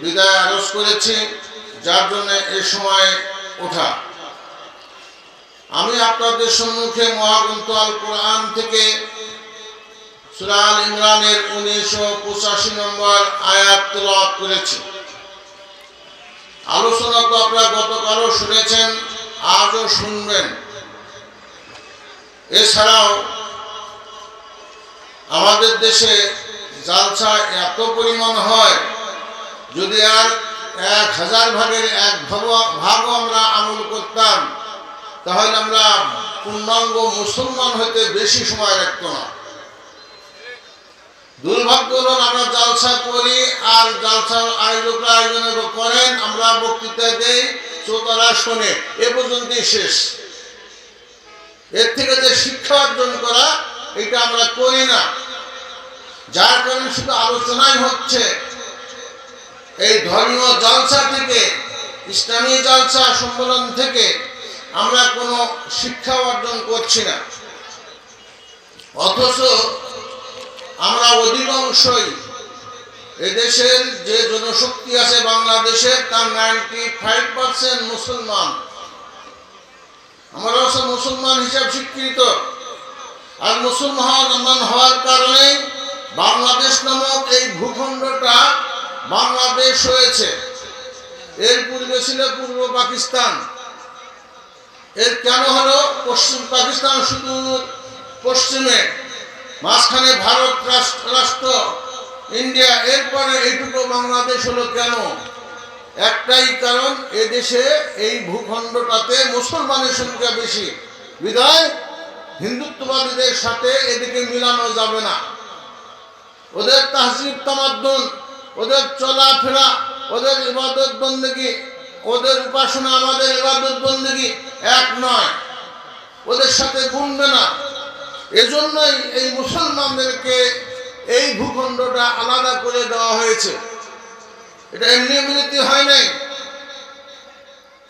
বিদায় আরজ করেছি, যার জন্য এই সময় ওঠা। আমি আপনাদের সম্মুখে মহাগ্রন্থ আল কোরআন থেকে সূরা আল ইমরানের 1985 নম্বর আয়াত তেলাওয়াত করেছি। আলোচনা তো আপনারা গতকালও শুনেছেন, আজও শুনবেন। এছাড়াও আমাদের দেশে জালসা এত পরিমাণ হয়, যদি আর 1000 ভাগের 1 ভাগও আমরা আমল করতাম, তাহলে আমরা পূর্ণাঙ্গ মুসলমান হইতে বেশি সময় রাখত না। দুর্ভাগ্য হল আমরা জালসা করি, আর জালসার আয়োজকরা আয়োজন করেন, আমরা বক্তৃতা দেই, শ্রোতারা শোনে, এ পর্যন্তই শেষ। এর থেকে যে শিক্ষা অর্জন করা, এটা আমরা করি না, যার কারণে শুধু আলোচনাই হচ্ছে। এই ধর্মীয় জালসা থেকে, ইসলামী জালসা সম্মেলন থেকে আমরা কোনো শিক্ষা অর্জন করছি না। অথচ আমরা অধিকাংশই এদেশের যে জনশক্তি আছে বাংলাদেশের, তার 95% মুসলমান। আমরা মুসলমান হিসাব স্বীকৃত, আর মুসলমান হওয়ার কারণে বাংলাদেশ নামক এই ভূখণ্ডটা বাংলাদেশ হয়েছে। এর পূর্বে ছিল পূর্ব পাকিস্তান। এর কেন হলো পশ্চিম পাকিস্তান শুধু পশ্চিমে, মাঝখানে ভারত রাষ্ট্র, ইন্ডিয়া, এরপরে এইটুকু বাংলাদেশ হলো কেন? একটাই কারণ, এদেশে এই ভূখণ্ডটাতে মুসলমানের সংখ্যা বেশি, বিধায় হিন্দুত্ববাদীদের সাথে এদিকে মিলানো যাবে না। ওদের তাহজিব তামাদ্দুন, ওদের চলাফেরা, ওদের ইবাদত বন্দেগী, ওদের উপাসনা আমাদের ইবাদত বন্দেগী এক নয়, ওদের সাথে গুনবে না। এজন্যই এই মুসলমানদেরকে এই ভূখণ্ডটা আলাদা করে দেওয়া হয়েছে। এটা এমনি এমনিতে হয় নাই।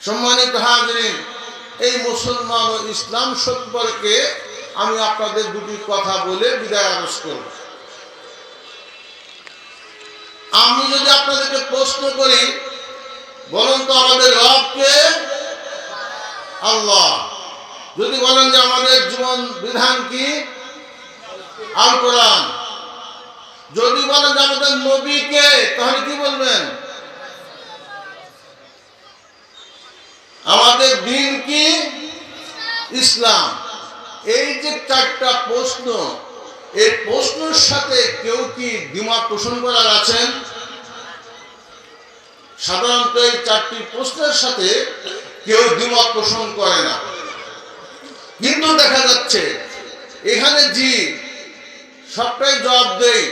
সম্মানিত হাজরিন, এই মুসলমান ও ইসলাম সম্পর্কে আমি আপনাদের দুটি কথা বলে বিদায় আরজ করব। আমি যদি আপনাদেরকে প্রশ্ন করি, বলুন তো আমাদের রব কে? আল্লাহ। যদি বলেন যে আমাদের জীবন বিধান কি? আল কোরআন। যদি বলেন যে আমাদের নবীকে, তাহলে কি বলবেন? আমাদের দিন কি? ইসলাম। এই যে চারটা প্রশ্ন, এই প্রশ্নের সাথে কেউ কি দ্বিমত পোষণ করার আছেন? সাধারণত এই চারটি প্রশ্নের সাথে কেউ দ্বিমত পোষণ করে না, কিন্তু দেখা যাচ্ছে এখানে জি সবটাই জবাব দেয়।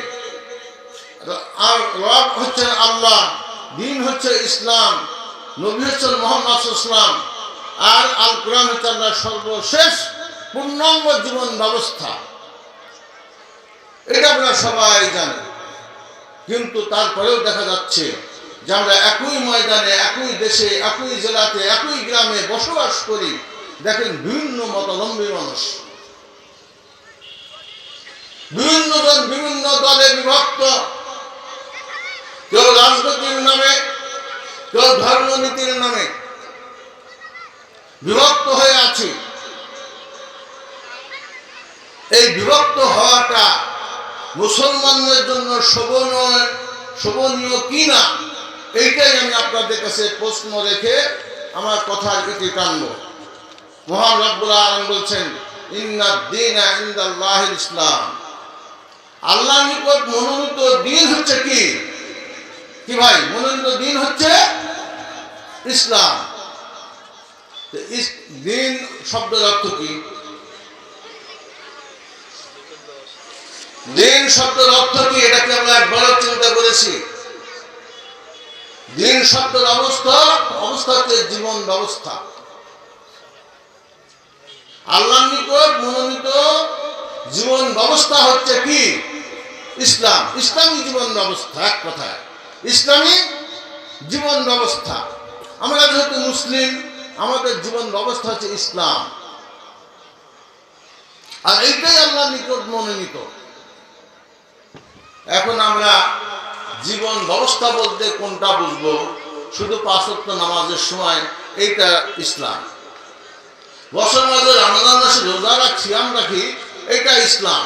আর রব হচ্ছেন আল্লাহ, দিন হচ্ছে ইসলাম, নবী হচ্ছেন মুহাম্মদ ইসলাম, আর আল কোরআন হচ্ছে আল্লাহর সর্বশেষ পূর্ণাঙ্গ জীবন ব্যবস্থা। এটা আমরা সবাই জানি, কিন্তু তারপরেও দেখা যাচ্ছে যে আমরা একই ময়দানে, একই দেশে, একই জেলাতে, একই গ্রামে বসবাস করি। দেখেন বিভিন্ন মতাবলম্বী মানুষ, বিভিন্ন জন বিভিন্ন দলে বিভক্ত, কেউ রাজনীতির নামে, কেউ ধর্মনীতির নামে বিভক্ত হয়ে আছে। এই বিভক্ত হওয়াটা মুসলমানদের জন্য শোভনীয় কি না, এইটাই আমি আপনাদের কাছে প্রশ্ন রেখে আমার কথার ইতি টানব। মহান রব্বুল আলামিন বলছেন, ইন্নাদ দীনা ইনদাল্লাহিল ইসলাম। আল্লাহর নিকট মনোনীত দিন হচ্ছে কি? কি ভাই? মনোনীত দিন হচ্ছে ইসলাম। দিন শব্দের অর্থ কি? দিন শব্দের অর্থ কি? এটাকে আমরা একবার চিন্তা করেছি। দিন শব্দের অবস্থা হচ্ছে জীবন ব্যবস্থা। আল্লাহর নিকট মনোনীত জীবন ব্যবস্থা হচ্ছে কি? ইসলাম। ইসলামী জীবন ব্যবস্থা, এক কথায় ইসলামী জীবন ব্যবস্থা। আমরা যেহেতু মুসলিম, আমাদের জীবন ব্যবস্থা হচ্ছে ইসলাম, আর এইটাই আল্লাহর নিকট মনোনীত। এখন আমরা জীবন ব্যবস্থা বলতে কোনটা বুঝবো? শুধু 5 ওয়াক্ত নামাজের সময় এইটা ইসলাম। বছর মাঝে রমজান মাসে রোজা রাখি, সিয়াম রাখি, এটা ইসলাম।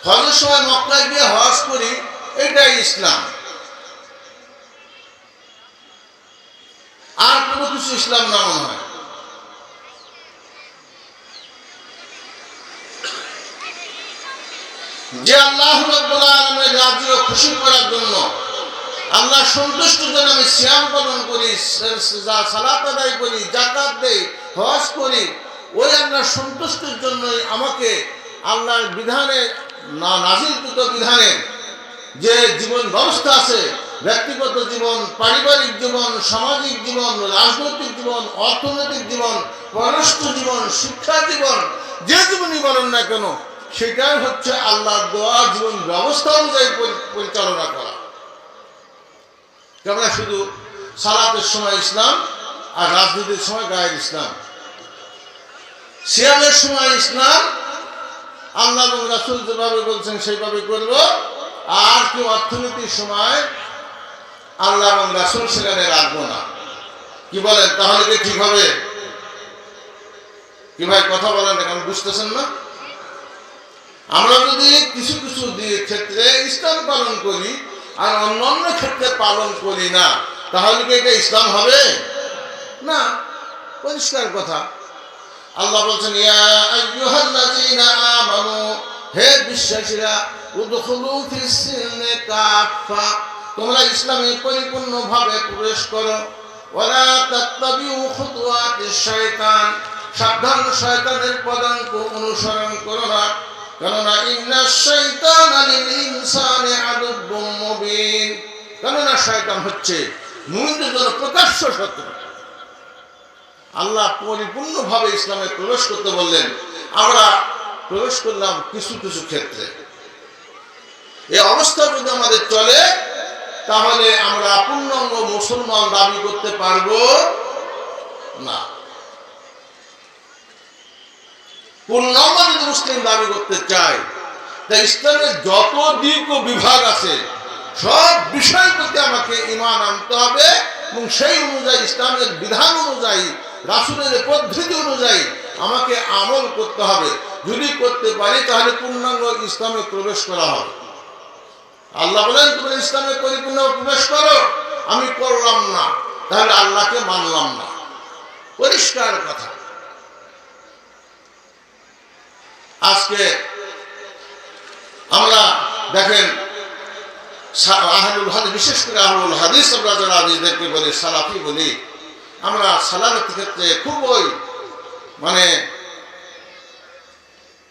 হজের সময় মক্কায় গিয়ে হজ করি, এটাই ইসলাম। আর কোনো কিছু ইসলাম না মনে হয়। যে আল্লাহ রাব্বুল আলামিনের রাজি ও খুশি করার জন্য, আল্লাহ সন্তুষ্টির জন্য আমি সিয়াম পালন করি, সালাত আদায় করি, যাকাত দেই, হজ করি, ওই আল্লাহর সন্তুষ্টির জন্যই আমাকে আল্লাহর বিধানে, নাজিলকৃত বিধানে যে জীবন ব্যবস্থা আছে, ব্যক্তিগত জীবন, পারিবারিক জীবন, সামাজিক জীবন, রাজনৈতিক জীবন, অর্থনৈতিক জীবন, পররাষ্ট্র জীবন, শিক্ষা জীবন, যে জীবনই বলেন না কেন, সেটাই হচ্ছে আল্লাহর দেওয়া জীবন ব্যবস্থা অনুযায়ী পরিচালনা করা। কেননা শুধু সালাতের সময় ইসলাম, আর রাজনীতির সময় গায়ের ইসলাম। সিয়ামের সময় ইসলাম, আল্লাহ এবং রাসূল যেভাবে বলছেন সেইভাবে করব। আর কি অর্থনীতির সময় আল্লাহ এবং রাসূল সেখানে রাখবো না। কি বলেন? তাহলে কি ঠিক হবে? কি ভাই কথা বলেন, এখন বুঝতেছেন না? আমরা যদি কিছু কিছু ক্ষেত্রে ইসলাম পালন করি আর অন্যান্য ক্ষেত্রে পালন করি না, তাহলে কি এটা ইসলাম হবে না? পরিষ্কার কথা। আল্লাহ বলছেন, ইয়া আইয়ুহাল্লাযীনা আমানু, হে বিশ্বাসীরা, উদখুলু ফিস সিলমি কাফা, তোমরা ইসলামে পরিপূর্ণভাবে প্রবেশ করো। ওয়ালা তাত্তাবিউ খুতুওয়াতিশ শাইতান, সাবধান, শয়তানের পদাঙ্ক অনুসরণ করো না, কেননা ইন্নাশ শাইতানা লিল ইনসানি আদুব্বুম মুবিন, কেননা শয়তান হচ্ছে মুমিনদের জন্য প্রকাশ্য শত্রু। আল্লাহ পরিপূর্ণভাবে ইসলামে প্রবেশ করতে বললেন, আমরা প্রবেশ করলাম কিছু কিছু ক্ষেত্রে। এই অবস্থা যদি আমাদের চলে, তাহলে আমরা পূর্ণাঙ্গ মুসলমান দাবি করতে পারবো না। পূর্ণাঙ্গ যদি মুসলিম দাবি করতে চাই, তাই ইসলামের যত দিক ও বিভাগ আছে, সব বিষয় প্রতি আমাকে ঈমান আনতে হবে, এবং সেই অনুযায়ী ইসলামের বিধান অনুযায়ী, রাসূলের পদ্ধতি অনুযায়ী আমাকে আমল করতে হবে। যদি করতে পারি, তাহলে পূর্ণাঙ্গ ইসলামে প্রবেশ করা হবে। আল্লাহ বলেন তোমরা ইসলামে পরিপূর্ণ প্রবেশ করো, আমি করলাম না, তাহলে আল্লাহকে মানলাম না। পরিষ্কার কথা। আজকে আমরা দেখেন আহলুল হাদিস, বিশেষ করে আহলুল হাদিস, আমরা যারা হাদিসদেরকে বলি, সালাফি বলি, আমরা সালাতের ক্ষেত্রে খুবই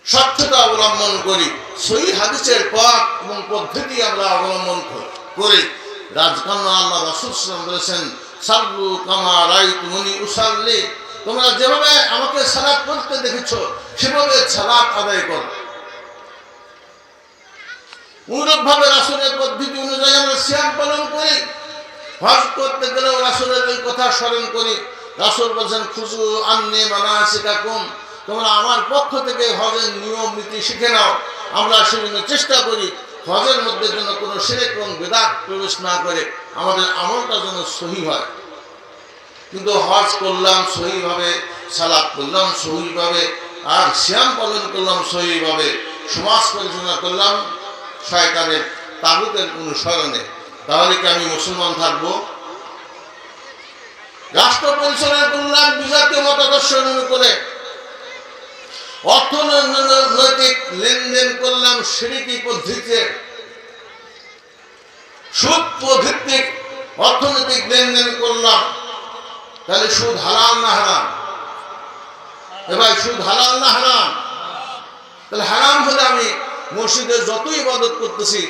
স্বচ্ছতা অবলম্বন করি। সহিহ হাদিসের পথ এবং পদ্ধতি আমরা অবলম্বন করি। রাজকান্না আল্লাহ রাসূল সাল্লাল্লাহু আলাইহি ওয়াসাল্লাম বলেছেন, সাল্লু কামা রাআইতুমুনি উসাল্লি, তোমরা যেভাবে আমাকে সালাত করতে দেখেছো সেভাবে সালাত আদায় করো। অনুরূপভাবে রাসূলের পদ্ধতি অনুযায়ী আমরা সিয়াম পালন করি। হজ করতে গেলেও রাসূলের এই কথা স্মরণ করি। রাসূল বলেছেন, খুযু আন্নী মানাসিকাকুম, তোমরা আমার পক্ষ থেকে হজের নিয়ম নীতি শিখে নাও। আমরা সেজন্য চেষ্টা করি হজের মধ্যে যেন কোনো শিরক এবং বিদআত প্রবেশ না করে আমাদের আমলটা যেন সহি হয়। কিন্তু হজ করলাম সহিভাবে, সালাত করলাম সহিভাবে, আর সিয়াম পালন করলাম সহিভাবে, সমাজ পরিচালনা করলাম শয়তানের তাগুতের অনুসরণে, তাহলে কি আমি মুসলমান থাকবো? রাষ্ট্র পরিচালনা করলাম বিজাতীয় মতাদর্শ অনুকূলে, অর্থনৈতিক লেনদেন করলাম শিরকি পদ্ধতিতে, সুদ ভিত্তিক অর্থনৈতিক লেনদেন করলাম, তাহলে সুদ হালাল না হারাম? এবার সুদ হালাল না হারাম? তাহলে হারাম হলে আমি মসজিদে যতই ইবাদত করতেছি,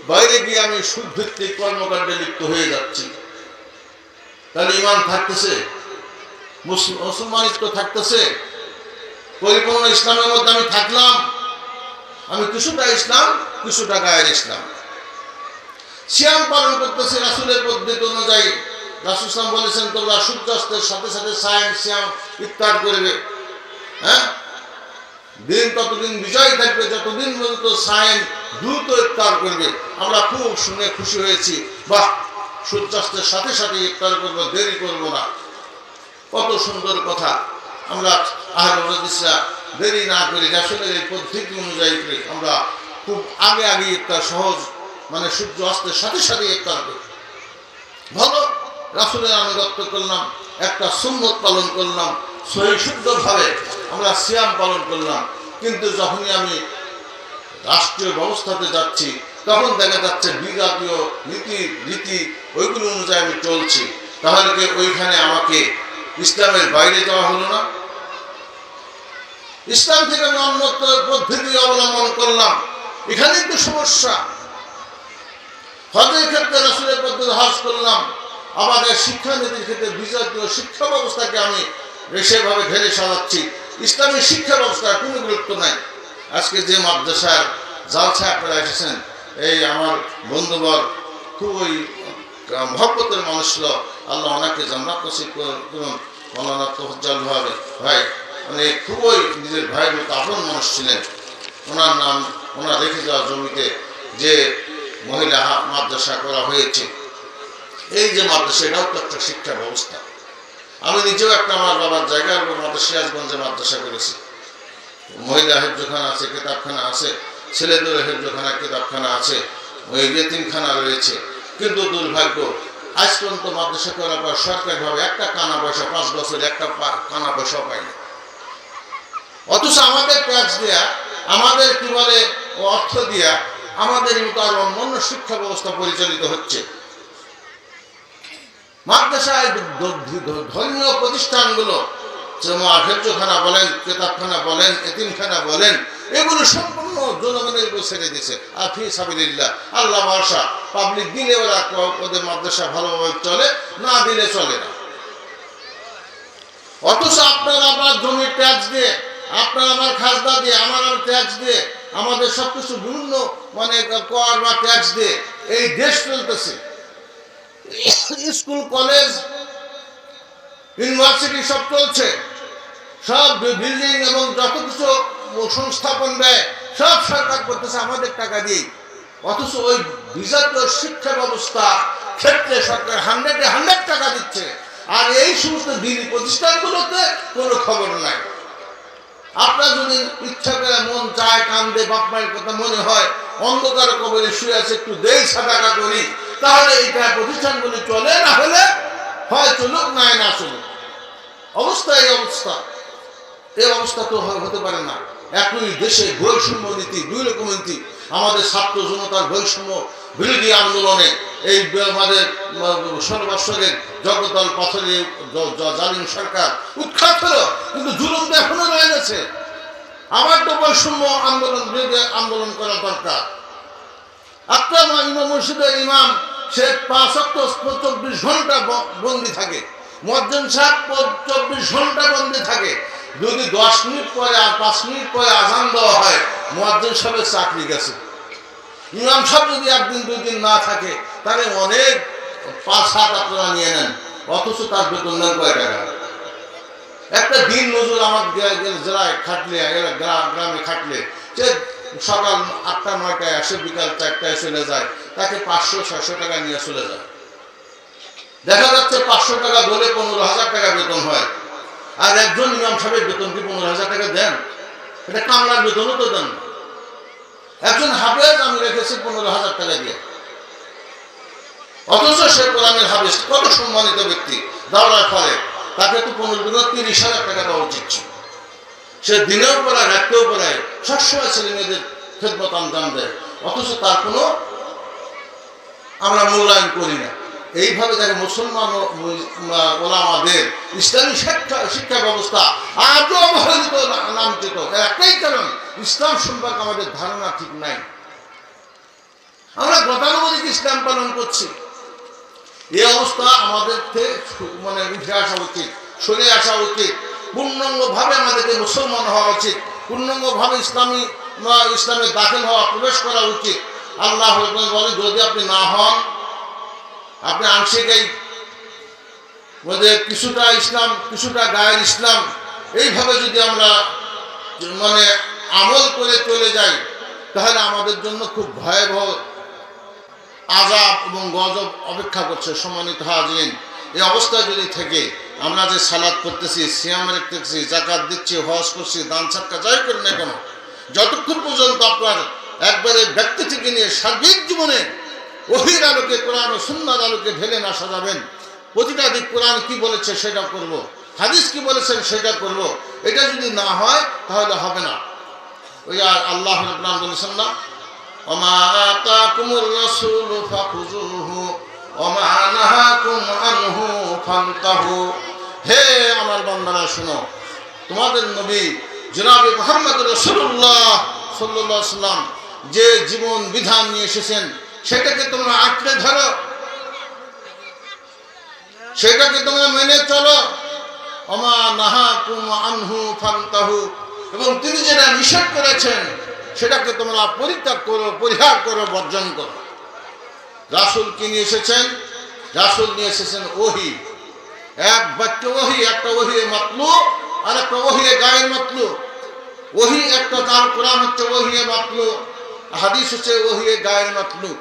বাইরে গিয়ে আমি সুদ ভিত্তিক কর্মকাণ্ডে লিপ্ত হয়ে যাচ্ছি, তাহলে ঈমান থাকতেছে? মুসলমানিত্ব থাকতেছে? পরিপূর্ণ ইসলামের মধ্যে আমি থাকলাম? আমি কিছুটা ইসলাম, কিছুটা গায়ের ইসলাম। সিয়াম পালন করতেছি রাসূলের পদ্ধতি অনুযায়ী। রাসূল সাল্লাল্লাহু আলাইহি ওয়াসাল্লাম বলেছেন, তোমরা সূর্যাস্তের সাথে সাথে সিয়াম ইফতার করবে। দিন ততদিন বিজয় থাকবে যতদিন পর্যন্ত সায়েম দ্রুত ইফতার করবে। আমরা খুব শুনে খুশি হয়েছি, বাহ, সূর্যাস্তের সাথে সাথে ইফতার করবো, দেরি করবো না। কত সুন্দর কথা। আমরা আহলুল হাদিসরা দেরি না করি, রাসূলের এই পদ্ধতি অনুযায়ী করি। আমরা খুব আগে ইফতার সহজ, সূর্য অস্তের সাথে সাথে ইফতার করি। ভালো, রাসূলের আনুগত্য করলাম, একটা সুন্নত পালন করলাম, সহি শুদ্ধভাবে আমরা সিয়াম পালন করলাম। কিন্তু যখনই আমি রাষ্ট্রীয় ব্যবস্থাতে যাচ্ছি, তখন দেখা যাচ্ছে বিজাতীয় রীতি ওইগুলো অনুযায়ী আমি চলছি, তাহলে কি ওইখানে আমাকে ইসলামের বাইরে যাওয়া হলো না? ইসলাম থেকে আমি অন্যত্র পদ্ধতি অবলম্বন করলাম, এখানেই তো সমস্যা। হজের ক্ষেত্রে রাসূলের পদ্ধতি হজ করলাম, আমাদের শিক্ষানীতির ক্ষেত্রে বিজাতীয় শিক্ষা ব্যবস্থাকে আমি সেভাবে ঢেলে সাজাচ্ছি। ইসলামী শিক্ষা ব্যবস্থার কোনো গুরুত্ব নাই। আজকে যে মাদ্রাসার জালসা আপনারা এসেছেন, এই আমার বন্ধুবর খুবই মহব্বতের মানুষ ছিল, আল্লাহ ওনাকে জান্নাত নসিব করুন। মৌলানা তোফাজ্জল ভাই খুবই নিজের ভাইয়ের মতো আপন মানুষ ছিলেন। ওনার নাম, ওনার রেখে যাওয়া জমিতে যে মহিলা মাদ্রাসা করা হয়েছে, এই যে মাদ্রাসা, এটাও তো একটা শিক্ষা ব্যবস্থা। আমি নিজেও একটা আমার বাবার জায়গার সিরাজগঞ্জে মাদ্রাসা করেছি। মহিলা হেফজখানা আছে, কিতাবখানা আছে, ছেলেদের হেফজখানা কিতাবখানা আছে, ওই ইয়েতিমখানা রয়েছে। কিন্তু দুর্ভাগ্য, আজ পর্যন্ত মাদ্রাসা করার পর সরকারিভাবে একটা কানা পয়সা, 5 বছর একটা কানা পয়সা পায়নি। অথচ আমাদের ট্যাক্স দেয়া, আমাদের কি বলে অর্থ দিয়া আমাদের মতো আর অন্যান্য শিক্ষা ব্যবস্থা পরিচালিত হচ্ছে। মাদ্রাসায় ধর্মীয় প্রতিষ্ঠানগুলো, যেমন হেফজখানা বলেন, কিতাবখানা বলেন, এতিমখানা বলেন, এগুলো সম্পূর্ণ জনগণের উপর ছেড়ে দিয়েছে। আর ফি সাবিলিল্লাহ, আল্লাহ ভরসা, পাবলিক দিলে ওরা ওদের মাদ্রাসা ভালোভাবে চলে, না দিলে চলে না। অথচ আপনারা আমার জমির ট্যাক্স দিয়ে, আপনার আমার খাজনা দিয়ে, আমার ট্যাক্স দিয়ে, আমাদের সবকিছু বিভিন্ন কর বা ট্যাক্স দিয়ে এই দেশ চলতেছে। স্কুল, কলেজ, ইউনিভার্সিটি সব চলছে, সব বিল্ডিং এবং যত কিছু সংস্থাপন দেয় সব সরকার করতেছে আমাদের টাকা দিয়ে। অথচ ওই বিজাতীয় শিক্ষা ব্যবস্থা ক্ষেত্রে সরকার 100 টাকা দিচ্ছে, আর এই সমস্ত দিনী প্রতিষ্ঠানগুলোতে কোনো খবর নাই। আপনার যদি ইচ্ছা করে মন চায় কান্দে বাপ মায়ের কথা মনে হয় অন্ধকার কবরে শুয়ে আছে একটু দেই সাদাকা করি, তাহলে এটা প্রতিষ্ঠানগুলি চলে, না হলে হয় চলুক নাই না চলুক। অবস্থা এই অবস্থা তো হতে পারে না। একই দেশে বৈষম্য নীতি, দুই রকম নীতি। আমাদের ছাত্র জনতার বৈষম্য বিরোধী আন্দোলনে এই আমাদের 16 বৎসরের জগদ্দল পাথরের জালিম সরকার উৎখাত হলো, কিন্তু জুলুম তো এখনো রয়ে গেছে। আবার তো বৈষম্য বিরোধী আন্দোলন করা দরকার। আপনার ইমাম মসজিদের ইমাম সে 5 ওয়াক্ত 24 ঘন্টা বন্দী থাকে, মুয়াজ্জিন সাহেব 24 ঘন্টা বন্দী থাকে। যদি 10 মিনিট পরে আর 5 মিনিট পরে আজান দেওয়া হয়, মুয়াজ্জিন সাহেবের চাকরি গেছে। ইমাম সাহেব যদি একদিন 2 দিন না থাকে, তাহলে অনেক 5-7 আপনারা নিয়ে নেন, অথচ তার বেতন নেন কয় টাকা। একটা দিন মজুর আমার জেলায় খাটলে, গ্রামে খাটলে, যে সকাল 8টা-9টায় আসে, বিকাল 4টায় চলে যায়, তাকে 500-600 টাকা নিয়ে চলে যায়। দেখা যাচ্ছে 500 টাকা ধরে 15,000 টাকা বেতন হয়। আর একজন ইমাম সাহেবের বেতন কি 15,000 টাকা দেন? এটা কামলার বেতনও তো দেন। একজন হাফেজ আমি রেখেছি 15,000 টাকা দিয়ে, অথচ সে কোরআনের হাফেজ, কত সম্মানিত ব্যক্তি। দাওয়ার ফলে তাকে তো 15 দিনে 30,000 টাকা দেওয়া উচিত ছিল। সে দিনেও পড়ায়, রাতেও পড়ায়, সবসময় ছেলে মেয়েদের খেদমত আঞ্জাম দেয়, অথচ তার কোনো আমরা মূল্যায়ন করি না। এইভাবে দেখে মুসলমান ওলামাদের ইসলামী শিক্ষা ব্যবস্থা আজও অবহেলিত, লাঞ্ছিত। একটাই কারণ, ইসলাম সম্পর্কে আমাদের ধারণা ঠিক নাই। আমরা গতানুগতিক ইসলাম পালন করছি। এই অবস্থা আমাদের মানে উঠে আসা উচিত, সরে আসা উচিত। পূর্ণাঙ্গভাবে আমাদেরকে মুসলমান হওয়া উচিত, পূর্ণাঙ্গভাবে ইসলামে দাখিল হওয়া, প্রবেশ করা উচিত। আল্লাহ বলে, যদি আপনি না হন, আপনি আংশিক এই কিছুটা ইসলাম, কিছুটা গায়ের ইসলাম, এইভাবে যদি আমরা মানে আমল করে চলে যাই, তাহলে আমাদের জন্য খুব ভয়াবহ আযাব এবং গজব অপেক্ষা করছে। সম্মানিত হাজিরিন, এই অবস্থায় যদি থেকে আমরা যে সালাত করতেছি, সিয়াম রাখতেছি, যাকাত দিচ্ছি, হজ করছি, দান সাদকা যাই করি না কেন, যতক্ষণ পর্যন্ত আপনার একবারে ব্যক্তি থেকে নিয়ে সার্বিক জীবনে ওহীর আলোকে, কোরআন ও সুন্নাহর আলোকে ঢেলে না সাজাবেন, প্রতিটা দিক কোরআন কি বলেছে সেটা করব, হাদিস কি বলেছেন সেটা করব, এটা যদি না হয় তাহলে হবে না। ওই আল্লাহ রাব্বুল আলামিন বলেছেন না, ওমা আতাকুমুর রাসূলু ফাখুযুহু ওমা নাহাকুম আনহু ফান্তাহু। হে আমার বান্দারা শোনো, তোমাদের নবী জনাবে মুহাম্মদ রাসূলুল্লাহ সাল্লাল্লাহু আলাইহি ওয়াসাল্লাম যে জীবন বিধান নিয়ে এসেছেন, সেটাকে তোমরা আঁকড়ে ধরো, সেটাকে তোমরা মেনে চলো। ওমা নাহাকুম আনহু ফান্তাহু, এবং তিনি যেটা নিষেধ করেছেন সেটাকে তোমরা পরিত্যাগ করো, পরিহার করো, বর্জন করো। রাসূল কি নিয়ে এসেছেন? রাসূল নিয়ে এসেছেন ওহী। এক বাক্য ওহী, একটা ওহী মাতলু আর একটা ওহী গায়ের মাতলু। ওহী একটা, তার কোরআন হচ্ছে ওহী মাতলু, হাদিস হচ্ছে ওহী গায়ের মাতলু।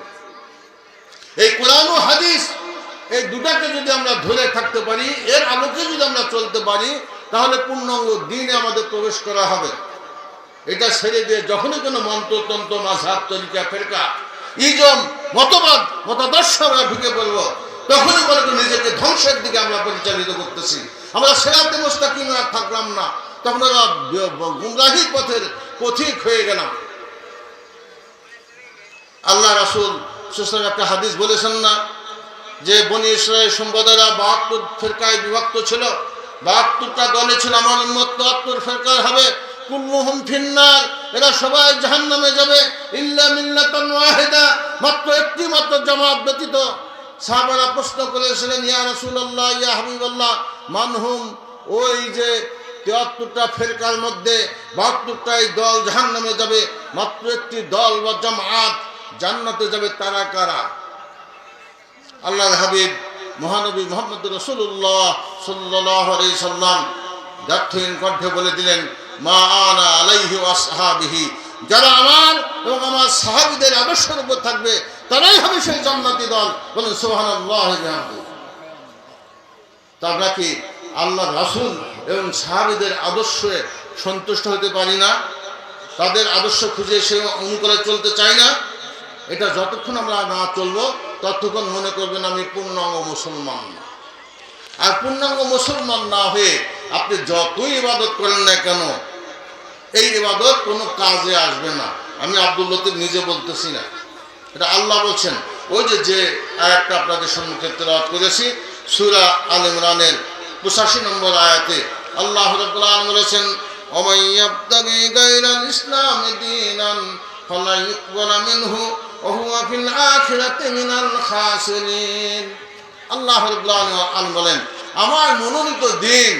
এই কোরআন ও হাদিস, এই দুটাকে যদি আমরা ধরে থাকতে পারি, এর আলোকে যদি আমরা চলতে পারি, তাহলে পূর্ণাঙ্গ দ্বীনে আমাদের প্রবেশ করা হবে। এটা ছেড়ে দিয়ে যখনই কোনো মন্ত্রতন্ত্র, মাযহাব, তরিকা, ফিরকা, ইজম, মতবাদ, মতাদর্শ আমরা ঢুকে পড়বো, তখনই বলে নিজেকে ধ্বংসের দিকে আমরা পরিচালিত করতেছি। আমরা সিরাতে মুস্তাকিম থাকলাম না, তখন আমরা গুমরাহির পথের পথিক হয়ে গেলাম। আল্লাহ রাসূল সুসংখ্য একটা হাদিস বলেছেন না, যে বনি ইসরাইল সম্প্রদায়রা 72 ফিরকায় বিভক্ত ছিল, 72টা দলে ছিল। আমার উম্মত 73 ফিরকায় হবে, কুল্লুহুম ফিন্নার, এরা সবাই জাহান্নামে যাবে, ইল্লা মিল্লাতান ওয়াহিদা, মাত্র একটি মাত্র জামাত ব্যতীত। সাহাবারা প্রশ্ন করেছিলেন, ইয়া রাসূলুল্লাহ, ইয়া হাবিবাল্লাহ, মানহুম? ওই যে 73টা ফিরকার মধ্যে 72টাই দল জাহান্নামে যাবে, মাত্র একটি দল বা জামাত জান্নাতে যাবে, তারা কারা? আল্লাহর হাবিব মহানবী মুহাম্মদ রাসূলুল্লাহ সাল্লাল্লাহু আলাইহি সাল্লাম দাক্ষিণ কণ্ঠে বলে দিলেন, মা আনা আলাইহি ওয়া আসহাবিহি, যারা আমার এবং আমার সাহাবীদের আদর্শের উপর থাকবে তারাই হবে সেই জান্নাতি দল। বলেন সুবহানাল্লাহ। তা আমরা কি আল্লাহ রাসূল এবং সাহাবীদের আদর্শে সন্তুষ্ট হতে পারি না, তাদের আদর্শ খুঁজে সে অনুকূলে চলতে চাই না, এটা যতক্ষণ আমরা না চলবো ততক্ষণ মনে করবেন আমি পূর্ণাঙ্গ মুসলমান না। আর পূর্ণাঙ্গ মুসলমান না হয়ে আপনি যতই ইবাদত করেন না কেন, এই ইবাদত কোনো কাজে আসবে না। আমি আব্দুল লতিফ নিজে বলতেছি না, এটা আল্লাহ বলছেন। ওই যে আয়াতটা আপনাদের সম্মুখে তেলাওয়াত করেছি সূরা আল ইমরানের 85 নম্বর আয়াতে আল্লাহ রাব্বুল আলামিন বলেছেন, ওমাই ইয়াবতাগি গায়রাল ইসলামি দীনান ফালা ইউকবালা মিনহু ওয়া হুয়া ফিল আখিরাতি মিনাল খাসিরিন। আল্লাহ রাব্বুল আলামিন বলেন, আমার মনোনীত দিন,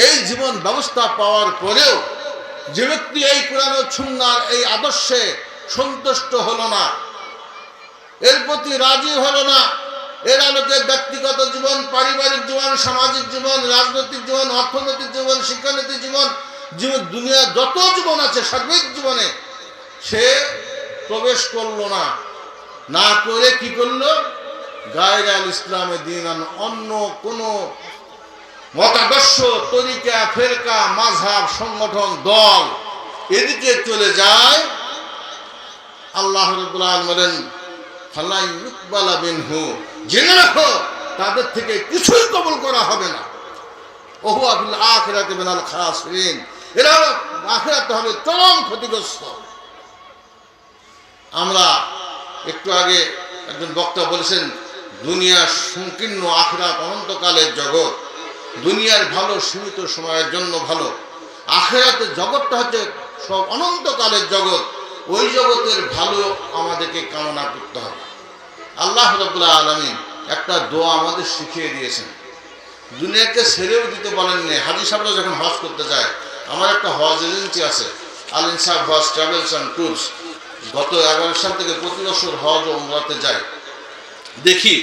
এই জীবন ব্যবস্থা পাওয়ার পরেও যে ব্যক্তি এই কোরআন ও সুন্নাহর এই আদর্শে সন্তুষ্ট হলো না, এর প্রতি রাজি হলো না, এর আলোকে ব্যক্তিগত জীবন, পারিবারিক জীবন, সামাজিক জীবন, রাজনৈতিক জীবন, অর্থনৈতিক জীবন, শিক্ষানৈতিক জীবন, দুনিয়া যত জীবন আছে সার্বিক জীবনে সে প্রবেশ করলো না, না করে কি করলো, গায়রাল ইসলামে দীনান, অন্য কোনো মতাদর্শ, তরিকা, ফেরকা, মাযহাব, সংগঠন, দল এদিকে চলে যায়। আল্লাহ রাব্বুল আলামিন বলেন, ফালা ইউকবালা মিনহু, জেনে রাখো তাদের থেকে কিছুই কবুল করা হবে না। ওয়া হুয়া ফিল আখিরাতি মিনাল খাসিরিন, এরা আখিরাতে হবে চরম ক্ষতিগ্রস্ত। আমরা একটু আগে একজন বক্তা বলেছেন, দুনিয়া সংকীর্ণ, আখিরাত অনন্তকালের জগৎ। দুনিয়ার ভালো সীমিত সময়ের জন্য ভালো, আখিরাতের জগৎটা হচ্ছে সব অনন্তকালের জগৎ। ওই জগতের ভালো আমাদেরকে কামনা করতে হবে। আল্লাহ রাব্বুল আলামিন একটা দোয়া আমাদের শিখিয়ে দিয়েছেন, দুনিয়াকে ছেড়েও দিতে বলেননি। হাজী সাহেবরা যখন হজ করতে যায়, আমার একটা হজ এজেন্সি আছে, আল ইনসাফ হজ ট্রাভেলস অ্যান্ড ট্যুরস, গত 11 সাল থেকে প্রতি বছর হজ ও উমরাতে যায়। দেখি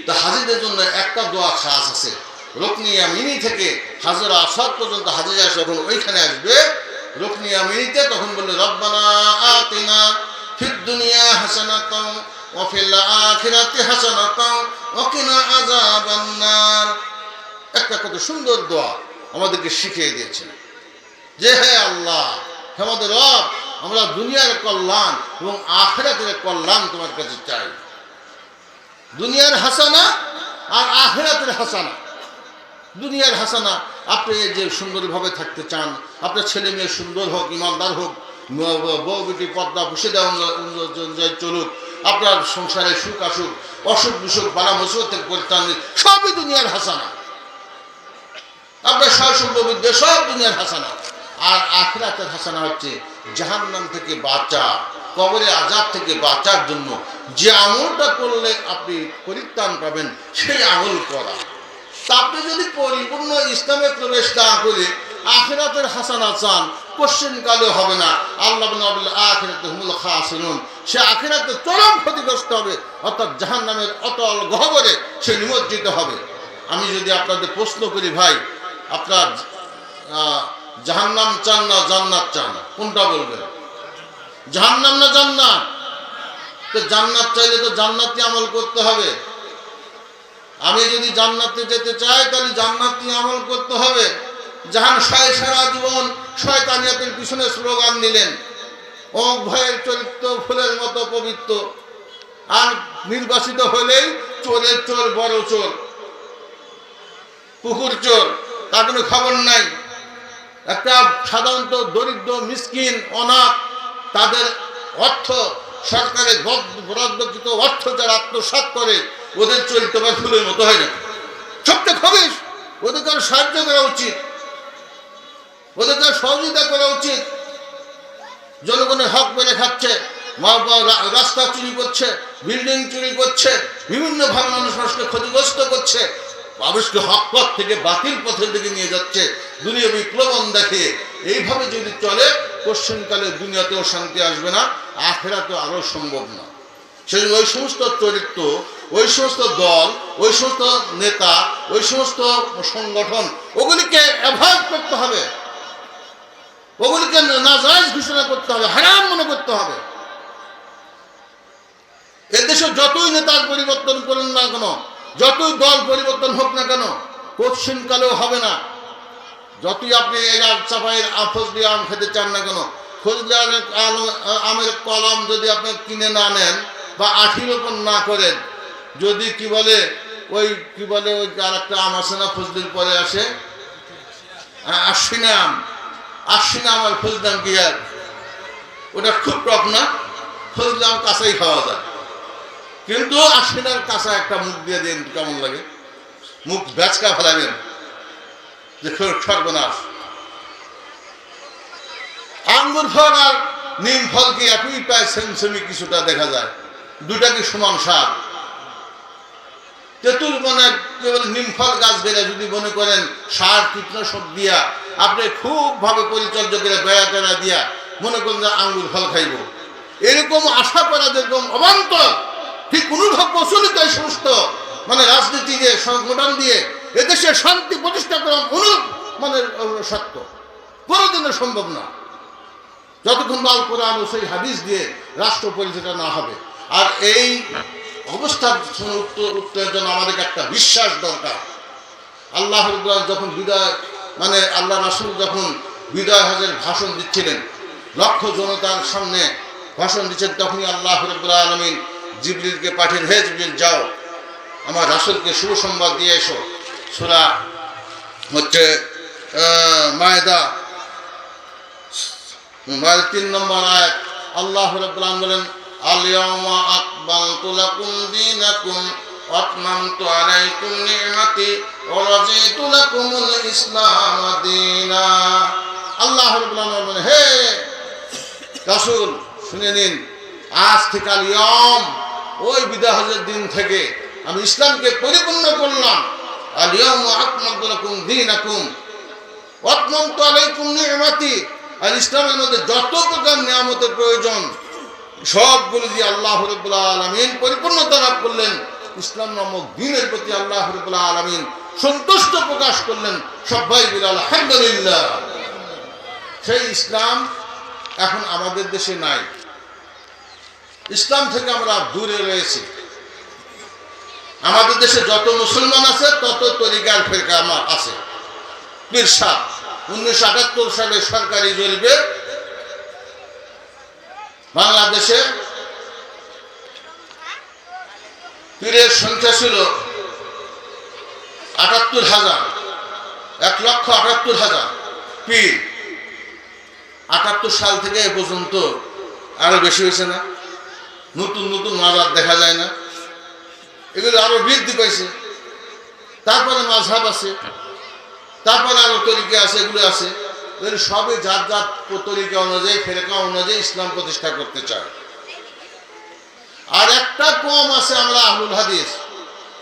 তা হাজিদের জন্য একটা দোয়া খাস আছে, রুকনি ইয়ামিনী থেকে হাজরা আসওয়াদ পর্যন্ত হাজি যায়, যখন ওইখানে আসবে রুকনি ইয়ামিনীতে, তখন বললে রব্বানা আতিনা ফিদ দুনিয়া হাসানাতাও ওয়া ফিল আখিরাতি হাসানাতাও ওয়া কিনা আযাবান নার। একটা কত সুন্দর দোয়া আমাদেরকে শিখিয়ে দিয়েছেন যে, হে আল্লাহ, হে আমাদের রব, আমরা দুনিয়ার কল্যাণ এবং আখিরাতের কল্যাণ তোমার কাছে চাই। দুনিয়ার হাসানা আর আখিরাতের হাসানা। দুনিয়ার হাসানা, আপনি যে সুন্দরভাবে থাকতে চান, আপনার ছেলে মেয়ে সুন্দর হোক, ইমানদার হোক, বউ বেটি পর্দা বসে দেওয়া চলুক, আপনার সংসারে সুখ আসুক, অসুখ বিসুখ, বালা মুসিবত থেকে পরিত্রাণ, সবই দুনিয়ার হাসানা। আপনার সয় সম্পর্ক সব দুনিয়ার হাসানা। আর আখিরাতের হাসানা হচ্ছে জাহান্নাম থেকে বাঁচা, কবরে আযাব থেকে বাঁচার জন্য যে আমলটা করলে আপনি পরিত্রাণ পাবেন, সেই আমল করা। তা আপনি যদি পরিপূর্ণ ইসলামে প্রবেশ না করে আখিরাতের হাসানা চান, কোশ্চেন কালে হবে না। আল্লাহ বলেন আখিরাতে হুমুল খাসিরুন, সে আখিরাতে চরম ক্ষতিগ্রস্ত হবে, অর্থাৎ জাহান্নামের অতল গহ্বরে সে নিমজ্জিত হবে। আমি যদি আপনাদের প্রশ্ন করি, ভাই আপনার জাহান্নাম চান না জান্নাত চান, কোনটা বলবেন? জাহান্নাম না জান্নাত? তো জান্নাত চাইলে তো জান্নাতি আমল করতে হবে। আমি যদি জান্নাতে যেতে চাই তাহলে জান্নাতি আমল করতে হবে। সারা জীবন শয়তানিয়াতের পিছনে স্লোগান দিলেন, অমুক ভাইয়ের চরিত্র ফুলের মতো পবিত্র, আর নির্বাচিত হলেই চোরের চোর, বড় চোর, পুকুর চোর, তার কোনো খবর নাই। একটা সাধারণত দরিদ্র, মিসকিন, অনাথ, তাদের অর্থ, সরকারের বরাদ্দকৃত অর্থ যারা আত্মসাৎ করে, ওদের চরিত্র বা ফুলের মতো হয় না। সবচেয়ে খবিশ, ওদেরকে সাহায্য করা উচিত, ওদেরকে সহযোগিতা করা উচিত। জনগণের হক মেরে খাচ্ছে, রাস্তা চুরি করছে, বিল্ডিং চুরি করছে, বিভিন্নভাবে মানুষকে ক্ষতিগ্রস্ত করছে, মানুষকে হক পথ থেকে বাতিল পথের দিকে নিয়ে যাচ্ছে, দুনিয়া বিপ্লবন দেখে। এইভাবে যদি চলে, কোশ্চেনকালে দুনিয়াতেও শান্তি আসবে না, আখিরাতেও আরও সম্ভব না। সেই ওই সমস্ত চরিত্র, ওই সমস্ত দল, ওই সমস্ত নেতা, ওই সমস্ত সংগঠন, ওগুলিকে অ্যাভয়েড করতে হবে, ওগুলিকে নাজায়েজ ঘোষণা করতে হবে, হারাম মনে করতে হবে। এদেশে যতই নেতার পরিবর্তন করুন না কেন, যতই দল পরিবর্তন হোক না কেন, কোশ্চেনকালেও হবে না। যতই আপনি এই চাপাইয়ের ফজলি আম খেতে চান না কেন, ফজলি আমের কলম যদি আপনি কিনে না নেন বা আঠি রোপণ না করেন, যদি কি বলে ওই আর একটা আম আছে না ফজলির পরে আসে, আশ্বিনা আম আর ফজলি আম কি আর ওটা খুব টক না, ফজলি আম কাঁচাই খাওয়া যায়, কিন্তু আশ্বিনার কাঁচা একটা মুখ দিয়ে দিন কেমন লাগে, মুখ বেচকা ফেলাবেন যে সর্বনাশ। আঙ্গুর ফল আর নিম ফল কি একই প্রায় সেমসেমি কিছুটা দেখা যায়, দুটা কি সমান স্বাদ। তেঁতুল মানে কেবল নিম ফল গাছ বেড়ে যদি মনে করেন সার কীটনাশক দিয়া আপনি খুব ভাবে পরিচর্যা করে বেড়া টেড়া দিয়া মনে করেন যে আঙ্গুর ফল খাইব, এরকম আশা করা যেরকম অবান্তর, ঠিক অনুভব প্রচলিত এই সমস্ত মানে রাজনীতি দিয়ে সংগঠন দিয়ে এদেশে শান্তি প্রতিষ্ঠা করা মানে সত্য কোনোদিনও সম্ভব না, যতক্ষণ আল কোরআন ও সেই হাদিস দিয়ে রাষ্ট্র পরিচালনা না হবে। আর এই অবস্থার উত্তরের জন্য আমাদেরকে একটা বিশ্বাস দরকার। আল্লাহ যখন বিদায় মানে আল্লাহ রাসূল যখন বিদায় হজের ভাষণ দিচ্ছিলেন, লক্ষ জনতার সামনে ভাষণ দিচ্ছেন, তখনই আল্লাহ রাব্বুল আলামিন জিবরিলকে পাঠিয়ে, হে জিবরিল যাও আমার রাসূলকে শুভ সংবাদ দিয়ে এসো। সূরা হচ্ছে মায়দা 3 নম্বর আয়াত, আল্লাহ রাব্বুল আলামিন বলেন আল-ইয়াওমা আকমালতু লাকুম দীনাকুম ওয়া আতমামতু আলাইকুম নি'মাতি ওয়া রাদিতু লাকুমুল ইসলাম দীনা। আল্লাহ রাব্বুল আলামিন বলেন, হে রাসূল শুনে নিন, আজ থেকে আল-ইয়াওম ওই বিদায় হজের দিন থেকে আমি ইসলামকে পরিপূর্ণ করলাম। আল-ইয়াওমা আকমালতু লাকুম দীনাকুম ওয়া আতমামতু আলাইকুম নি'মাতি, আর ইসলামের মধ্যে যত প্রকার নিয়ামতের প্রয়োজন সবগুলো দিয়ে আল্লাহ রাব্বুল আলামিন পরিপূর্ণতা লাভ করলেন। ইসলাম নামক দ্বীনের প্রতি আল্লাহ রাব্বুল আলামিন সন্তুষ্ট প্রকাশ করলেন। সবাই বলে আলহামদুলিল্লাহ। সেই ইসলাম এখন আমাদের দেশে নাই, ইসলাম থেকে আমরা দূরে রয়েছি। আমাদের দেশে যত মুসলমান আছে তত তরিকার ফেরকা আছে। পীর সাহেব 1978 সালে সরকারি জরিপে বাংলাদেশে পীরের সংখ্যা ছিল ৭৮,০০০, ১,৭৮,০০০ পীর। ৭৮ সাল থেকে এ পর্যন্ত আরো বেশি হয়েছে না? নতুন নতুন মাজার দেখা যায় না? এগুলো আরো বৃদ্ধি পাইছে। তারপরে মাযহাব আছে, তারপরে আরো তরিকা আছে, এগুলো আছে। সবে যার যার তরিকা অনুযায়ী ফেরকা অনুযায়ী ইসলাম প্রতিষ্ঠা করতে চায়। আর একটা কম আছে আমরা আহলুল হাদিস,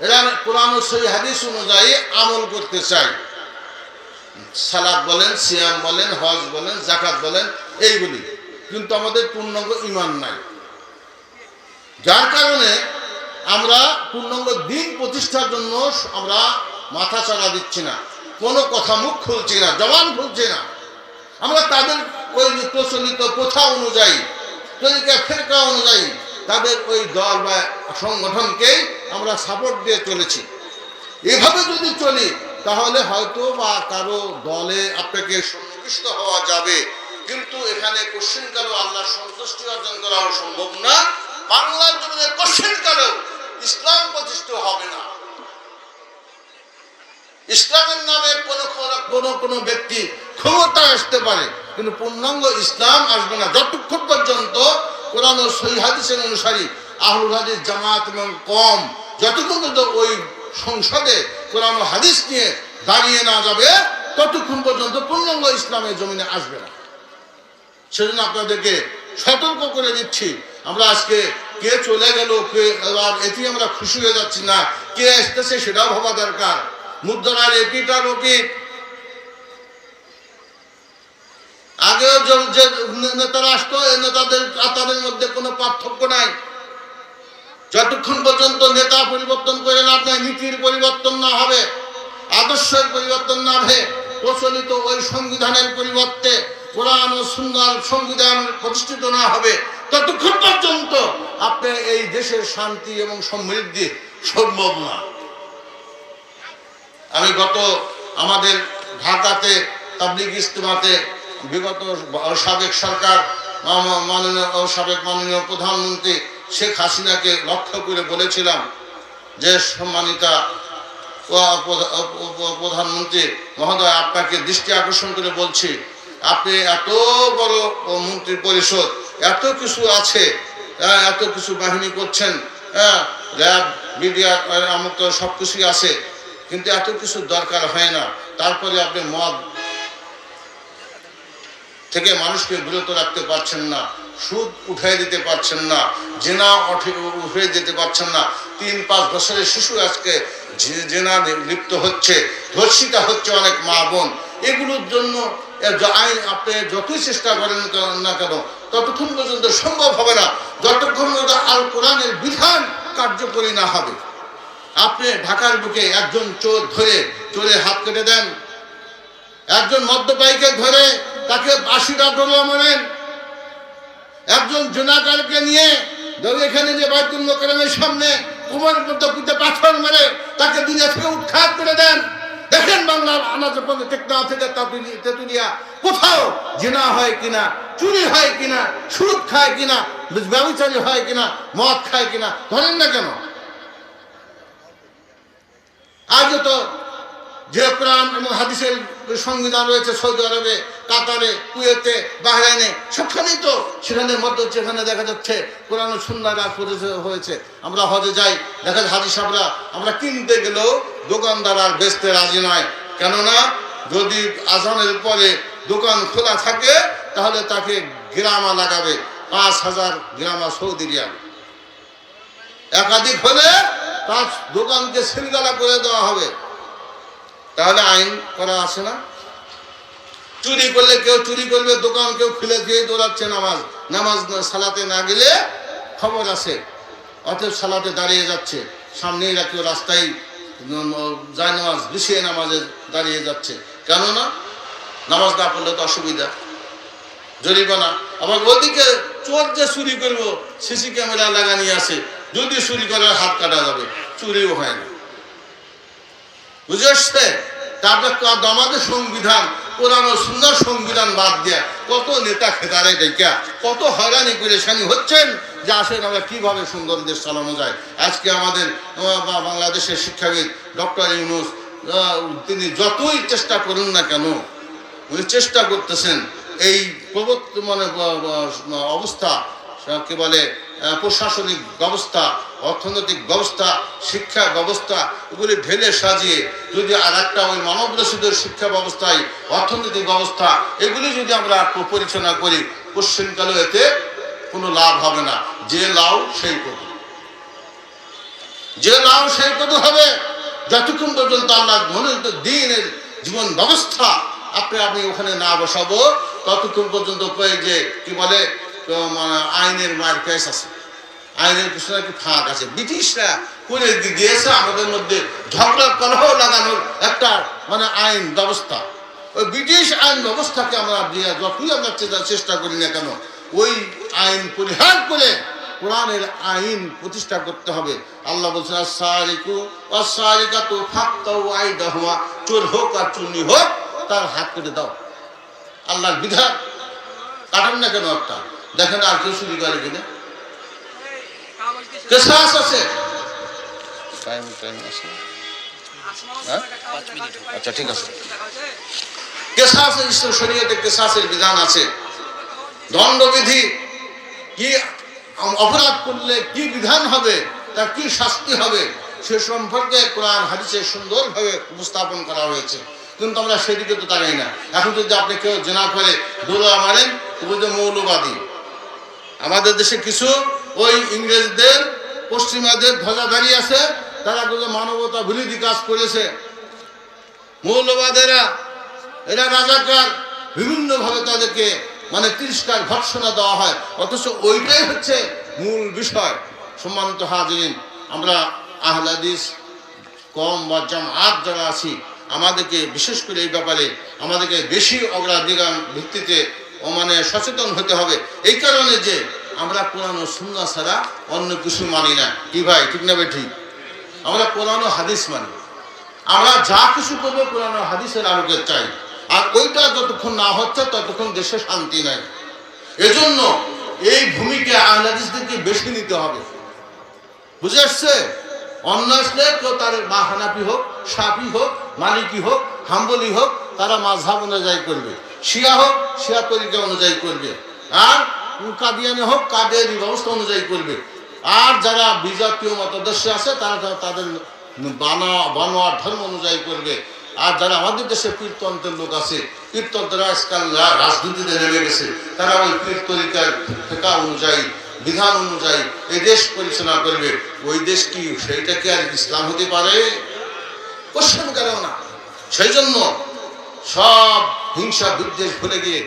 এরা কোরআন ও সহিহ হাদিস অনুযায়ী আমল করতে চায়। সালাত বলেন, সিয়াম বলেন, হজ বলেন, যাকাত বলেন, এইগুলি, কিন্তু আমাদের পূর্ণাঙ্গ ঈমান নাই। যার কারণে আমরা পূর্ণাঙ্গ দ্বীন প্রতিষ্ঠার জন্য আমরা মাথা চাড়া দিচ্ছি না, কোনো কথা মুখ খুলছি না, জবান খুলছি না। আমরা তাদের ওই প্রচলিত প্রথা অনুযায়ী, তরিকা ফেরকা অনুযায়ী তাদের ওই দল বা সংগঠনকেই আমরা সাপোর্ট দিয়ে চলেছি। এভাবে যদি চলি তাহলে হয়তো বা কারো দলে আপনাকে সন্নিবিষ্ট হওয়া যাবে, কিন্তু এখানে কোশ্চেন কারো আল্লাহর সন্তুষ্টি অর্জন করাও সম্ভব না। বাংলার জমিনে কোশ্চেন কারো ইসলাম প্রতিষ্ঠিত হবে না। ইসলামের নামে কোনো ব্যক্তি ক্ষমতা আসতে পারে, কিন্তু পূর্ণাঙ্গ ইসলাম আসবে না যতক্ষণ পর্যন্ত কোরআন ও সহিহ হাদিসের অনুসারী আহলুল হাদিস জামাত এবং কম যতক্ষণ পর্যন্ত ওই সংসদে কোরআন ও হাদিস নিয়ে দাঁড়িয়ে না যাবে ততক্ষণ পর্যন্ত পূর্ণাঙ্গ ইসলামের জমিনে আসবে না। সেজন্য আপনাদেরকে সতর্ক করে দিচ্ছি। আমরা আজকে কে চলে গেল, কে এটি আমরা খুশি হয়ে যাচ্ছি না, কে আসতেছে সেটাও ভাবা দরকার। মুদ্রার এপিটার ওপিট, আগেও যে নেতারা আসতো এই নেতাদের তাদের মধ্যে কোনো পার্থক্য নাই। যতক্ষণ পর্যন্ত নেতা পরিবর্তন করে লাভ নাই, নীতির পরিবর্তন না হবে, আদর্শের পরিবর্তন না হবে, প্রচলিত ওই সংবিধানের পরিবর্তে কোরআন ও সুন্নাহর সংবিধান প্রতিষ্ঠিত না হবে, ততক্ষণ পর্যন্ত আপনি এই দেশের শান্তি এবং সমৃদ্ধি সম্ভব না। আমি গত আমাদের ঢাকাতে তাবলিগ ইজতেমাতে বিগত সাবেক সরকার মাননীয় প্রধানমন্ত্রী শেখ হাসিনাকে লক্ষ্য করে বলেছিলাম যে সম্মানিতা প্রধানমন্ত্রী মহোদয়, আপনাকে দৃষ্টি আকর্ষণ করে বলছি, আপনি এত বড় মন্ত্রী পরিষদ, এত কিছু আছে, এত কিছু বাহিনী করছেন, র্যাব মিডিয়া আমার তো সব কিছুই আছে, কিন্তু এত কিছু দরকার হয় না। তারপরে আপনি মদ থেকে মানুষকে বিরত রাখতে পারছেন না, সুদ উঠাই দিতে পারছেন না, জেনা উঠে দিতে পারছেন না। 3-5 বছরের শিশু আজকে জেনা লিপ্ত হচ্ছে, ধর্ষিতা হচ্ছে অনেক মা বোন। এগুলোর জন্য আইন আপনি যতই চেষ্টা করেন না কেন, ততক্ষণ পর্যন্ত সম্ভব হবে না যতক্ষণ পর্যন্ত আল কোরআনের বিধান কার্যকরী না হবে। আপনি ঢাকার বুকে একজন চোর ধরে চোরের হাত কেটে দেন, একজন মদ্যপায়ীকে ধরে তাকে 80টা ডলা মারেন, একজন জুনাকারকে নিয়ে এখানে যে বাইতুল মোকাররমের সামনে কোমরের মধ্যে পিঠে পাথর মেরে তাকে দুনিয়া থেকে উৎখাত করে দেন। দেখেন বাংলার আনাচে টেকনাফ থেকে তেতুলিয়া কোথাও জিনা হয় কিনা, চুরি হয় কিনা, সুদ খায় কিনা, ব্যবচারী হয় কিনা, মদ খায় কিনা, ধরেন না কেন? আজও তো যে কোরআন এবং হাদিসের সংবিধান রয়েছে সৌদি আরবে, কাতারে, কুয়েতে, বাহরাইনে, সবখানেই তো সেখানে মধ্যে সেখানে দেখা যাচ্ছে কোরআন ও সুন্নাহর রাজ হয়েছে। আমরা হজে যাই, দেখা যায় হাজি সাহেবরা আমরা কিনতে গেলেও দোকানদার আর বেচতে রাজি নয়, কেননা যদি আজানের পরে দোকান খোলা থাকে তাহলে তাকে গ্রামা লাগাবে, 5000 গ্রামা সৌদি রিয়াল। একাধিক হলে তার দোকানকে সিলগালা করে দেওয়া হবে। তাহলে আইন করা আছে না? চুরি করলে কেউ চুরি করবে, দোকান কেউ খুলে দিয়ে দৌড়াচ্ছে, নামাজ সালাতে না গেলে খবর আছে, অতএব সালাতে দাঁড়িয়ে যাচ্ছে, সামনেই রাখেও রাস্তায় যায় নামাজ বিছিয়ে নামাজে দাঁড়িয়ে যাচ্ছে, কেননা নামাজ না পড়লে তো অসুবিধা, জরিমানা। আবার ওদিকে চোর যে চুরি করবো সিসি ক্যামেরা লাগানি আছে, যদি চুরি করার হাত কাটা যাবে, চুরিও হয় না। বুঝে আসছে? তারপর আমাদের সংবিধান, কোরআন ও সুন্নাহর সংবিধান বাদ দেয়া কত নেতা খেতারে ডেকা কত হয়রানি পরেশানি হচ্ছেন যে আসেন আমরা কিভাবে সুন্দর দেশ চালানো যায়। আজকে আমাদের বাংলাদেশের শিক্ষাবিদ ডক্টর ইউনূস তিনি যতই চেষ্টা করুন না কেন, উনি চেষ্টা করতেছেন এই মানে অবস্থা, কি বলে প্রশাসনিক ব্যবস্থা, অর্থনৈতিক ব্যবস্থা, শিক্ষা ব্যবস্থা, এগুলি ঢেলে সাজিয়ে যদি আর একটা ওই মানব রচিত শিক্ষা ব্যবস্থায় অর্থনৈতিক ব্যবস্থা এগুলি যদি আমরা পরিচালনা করি, পশ্চিমকালে এতে কোনো লাভ হবে না। যে লাউ সেই কদু, যে লাউ সেই কদু হবে। যতক্ষণ পর্যন্ত আল্লাহ মনোনীত দ্বীনের জীবন ব্যবস্থা আপনি ওখানে না বসাবো, ততক্ষণ পর্যন্ত যে কি বলে আইনের মায়ের কেস আছে, আইনের কিছু নাকি ফাঁক আছে। ব্রিটিশরা করে দিয়েছে আমাদের মধ্যে ঝগড়া কলহ লাগানোর একটা মানে আইন ব্যবস্থা। ওই ব্রিটিশ আইন ব্যবস্থাকে আমরা যতই আমরা চেষ্টা করি না কেন, ওই আইন পরিহার করে কোরআনের আইন প্রতিষ্ঠা করতে হবে। আল্লাহ বলছেন আস-সারিকু ওয়াস-সারিকাতু ফাকতাউ আইদাহুমা, চোর হোক আর চুন্নি হোক তার হাত কেটে দাও। আল্লাহর বিধান কাটেন না কেন? একটা দেখেন আর কেউ চুরি করে কিনা, কেসাস আছে, টাইম আছে, আচ্ছা ঠিক আছে, কেসাসের শরীয়তে কেসাসের বিধান আছে, দণ্ডবিধি কি, অপরাধ করলে কি বিধান হবে, তার কি শাস্তি হবে সে সম্পর্কে কোরআন হাদিসে সুন্দরভাবে উপস্থাপন করা হয়েছে। কিন্তু আমরা সেদিকে তো তাকাই না। এখন যদি আপনি কেউ জেনা করে দোলা মারেন, বলতে মৌলবাদী। আমাদের দেশে কিছু ওই ইংরেজদের পশ্চিমাদের ধ্বজাধারী আছে, তারা কিন্তু মানবতা বিরোধী কাজ করেছে। মৌলবাদেরা এরা রাজাকার, বিভিন্নভাবে তাদেরকে মানে তিরস্কার ভর্ৎসনা দেওয়া হয়, অথচ ওইটাই হচ্ছে মূল বিষয়। সম্মানিত হাজিরিন, আমরা আহলে হাদিস কম বা জামাত যারা আছি, আমাদেরকে বিশেষ করে এই ব্যাপারে আমাদেরকে বেশি অগ্রাধিকার ভিত্তিতে মানে সচেতন হতে হবে। এই কারণে যে আমরা কোরআন ও সুন্নাহ ছাড়া অন্য কিছু মানি না। কি ভাই, ঠিক না ভাই? ঠিক। আমরা কোরআন ও হাদিস মানি, আমরা যা কিছু করবো কোরআন ও হাদিসের আলোকে চাই। আর ওইটা যতক্ষণ না হচ্ছে ততক্ষণ দেশে শান্তি নাই। এজন্য এই ভূমিকে আহলে হাদিসদেরকে বেশি নিতে হবে। বুঝে আসছে? অন্য আসলে কেউ তার মা হানাফি হোক, শাফি হোক, মালিকি হোক, হাম্বলি হোক, তারা মাযহাব অনুযায়ী করবে, শিয়া হোক শিয়া তরিকা অনুযায়ী করবে, আর কাদিয়ানি হোক কাদিয়ানি ব্যবস্থা অনুযায়ী করবে। আর যারা বিজাতীয় মতাদর্শে আছে তারা তাদের বানোয়ার ধর্ম অনুযায়ী করবে। আর যারা আমাদের দেশে পীরতন্ত্রের লোক আছে, পীরতন্ত্ররা আজকাল রাজনীতিতে নেমে গেছে, তারা ওই পীর তরিকার ফিকহ অনুযায়ী বিধান অনুযায়ী এই দেশ পরিচালনা করবে। ওই দেশ কি সেইটা কি আর ইসলাম হতে পারে? কোশ্চেন কেন না? সেই জন্য সব হিংসা বিদ্বেষ ভুলে গিয়ে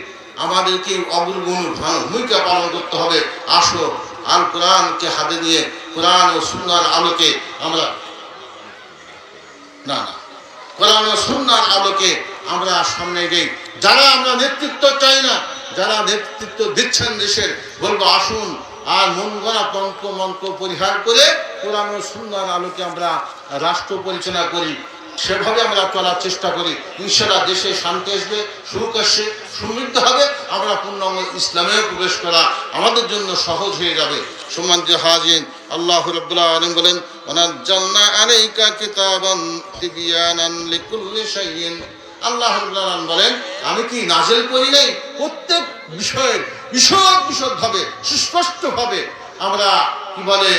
আমাদেরকে অগ্রগণ্য ভূমিকা পালন করতে হবে। আসো আল কোরআনকে হাতে নিয়ে কোরআন ও সুন্নাহর আলোকে আমরা কোরআন ও সুন্নাহর আলোকে আমরা সামনে এগিয়ে, যারা আমরা নেতৃত্ব চাই না, যারা নেতৃত্ব দিচ্ছেন দেশের, বলবো আসুন আর মন গড়া তন্ত্র মন্ত্র পরিহার করে কোরআন ও সুন্নাহর আলোকে আমরা রাষ্ট্র পরিচালনা করি। সেভাবে আমরা চলার চেষ্টা করি। ইনশাআল্লাহ দেশে শান্তি আসবে, সুখ আসবে, সমৃদ্ধ হবে। আমরা পূর্ণাঙ্গ ইসলামেও প্রবেশ করা আমাদের জন্য সহজ হয়ে যাবে। সম্মানিত হাজির, আল্লাহ রাব্বুল আলামিন বলেন, ওয়ানাজ্জালনা আলাইকা কিতাবান তিবয়ানান লিকুল্লি শাইইন। আল্লাহ রাব্বুল আলামিন বলেন, আমি কি নাজিল করি নাই প্রত্যেক বিষয়ের বিশদভাবে সুস্পষ্টভাবে আমরা কি বলে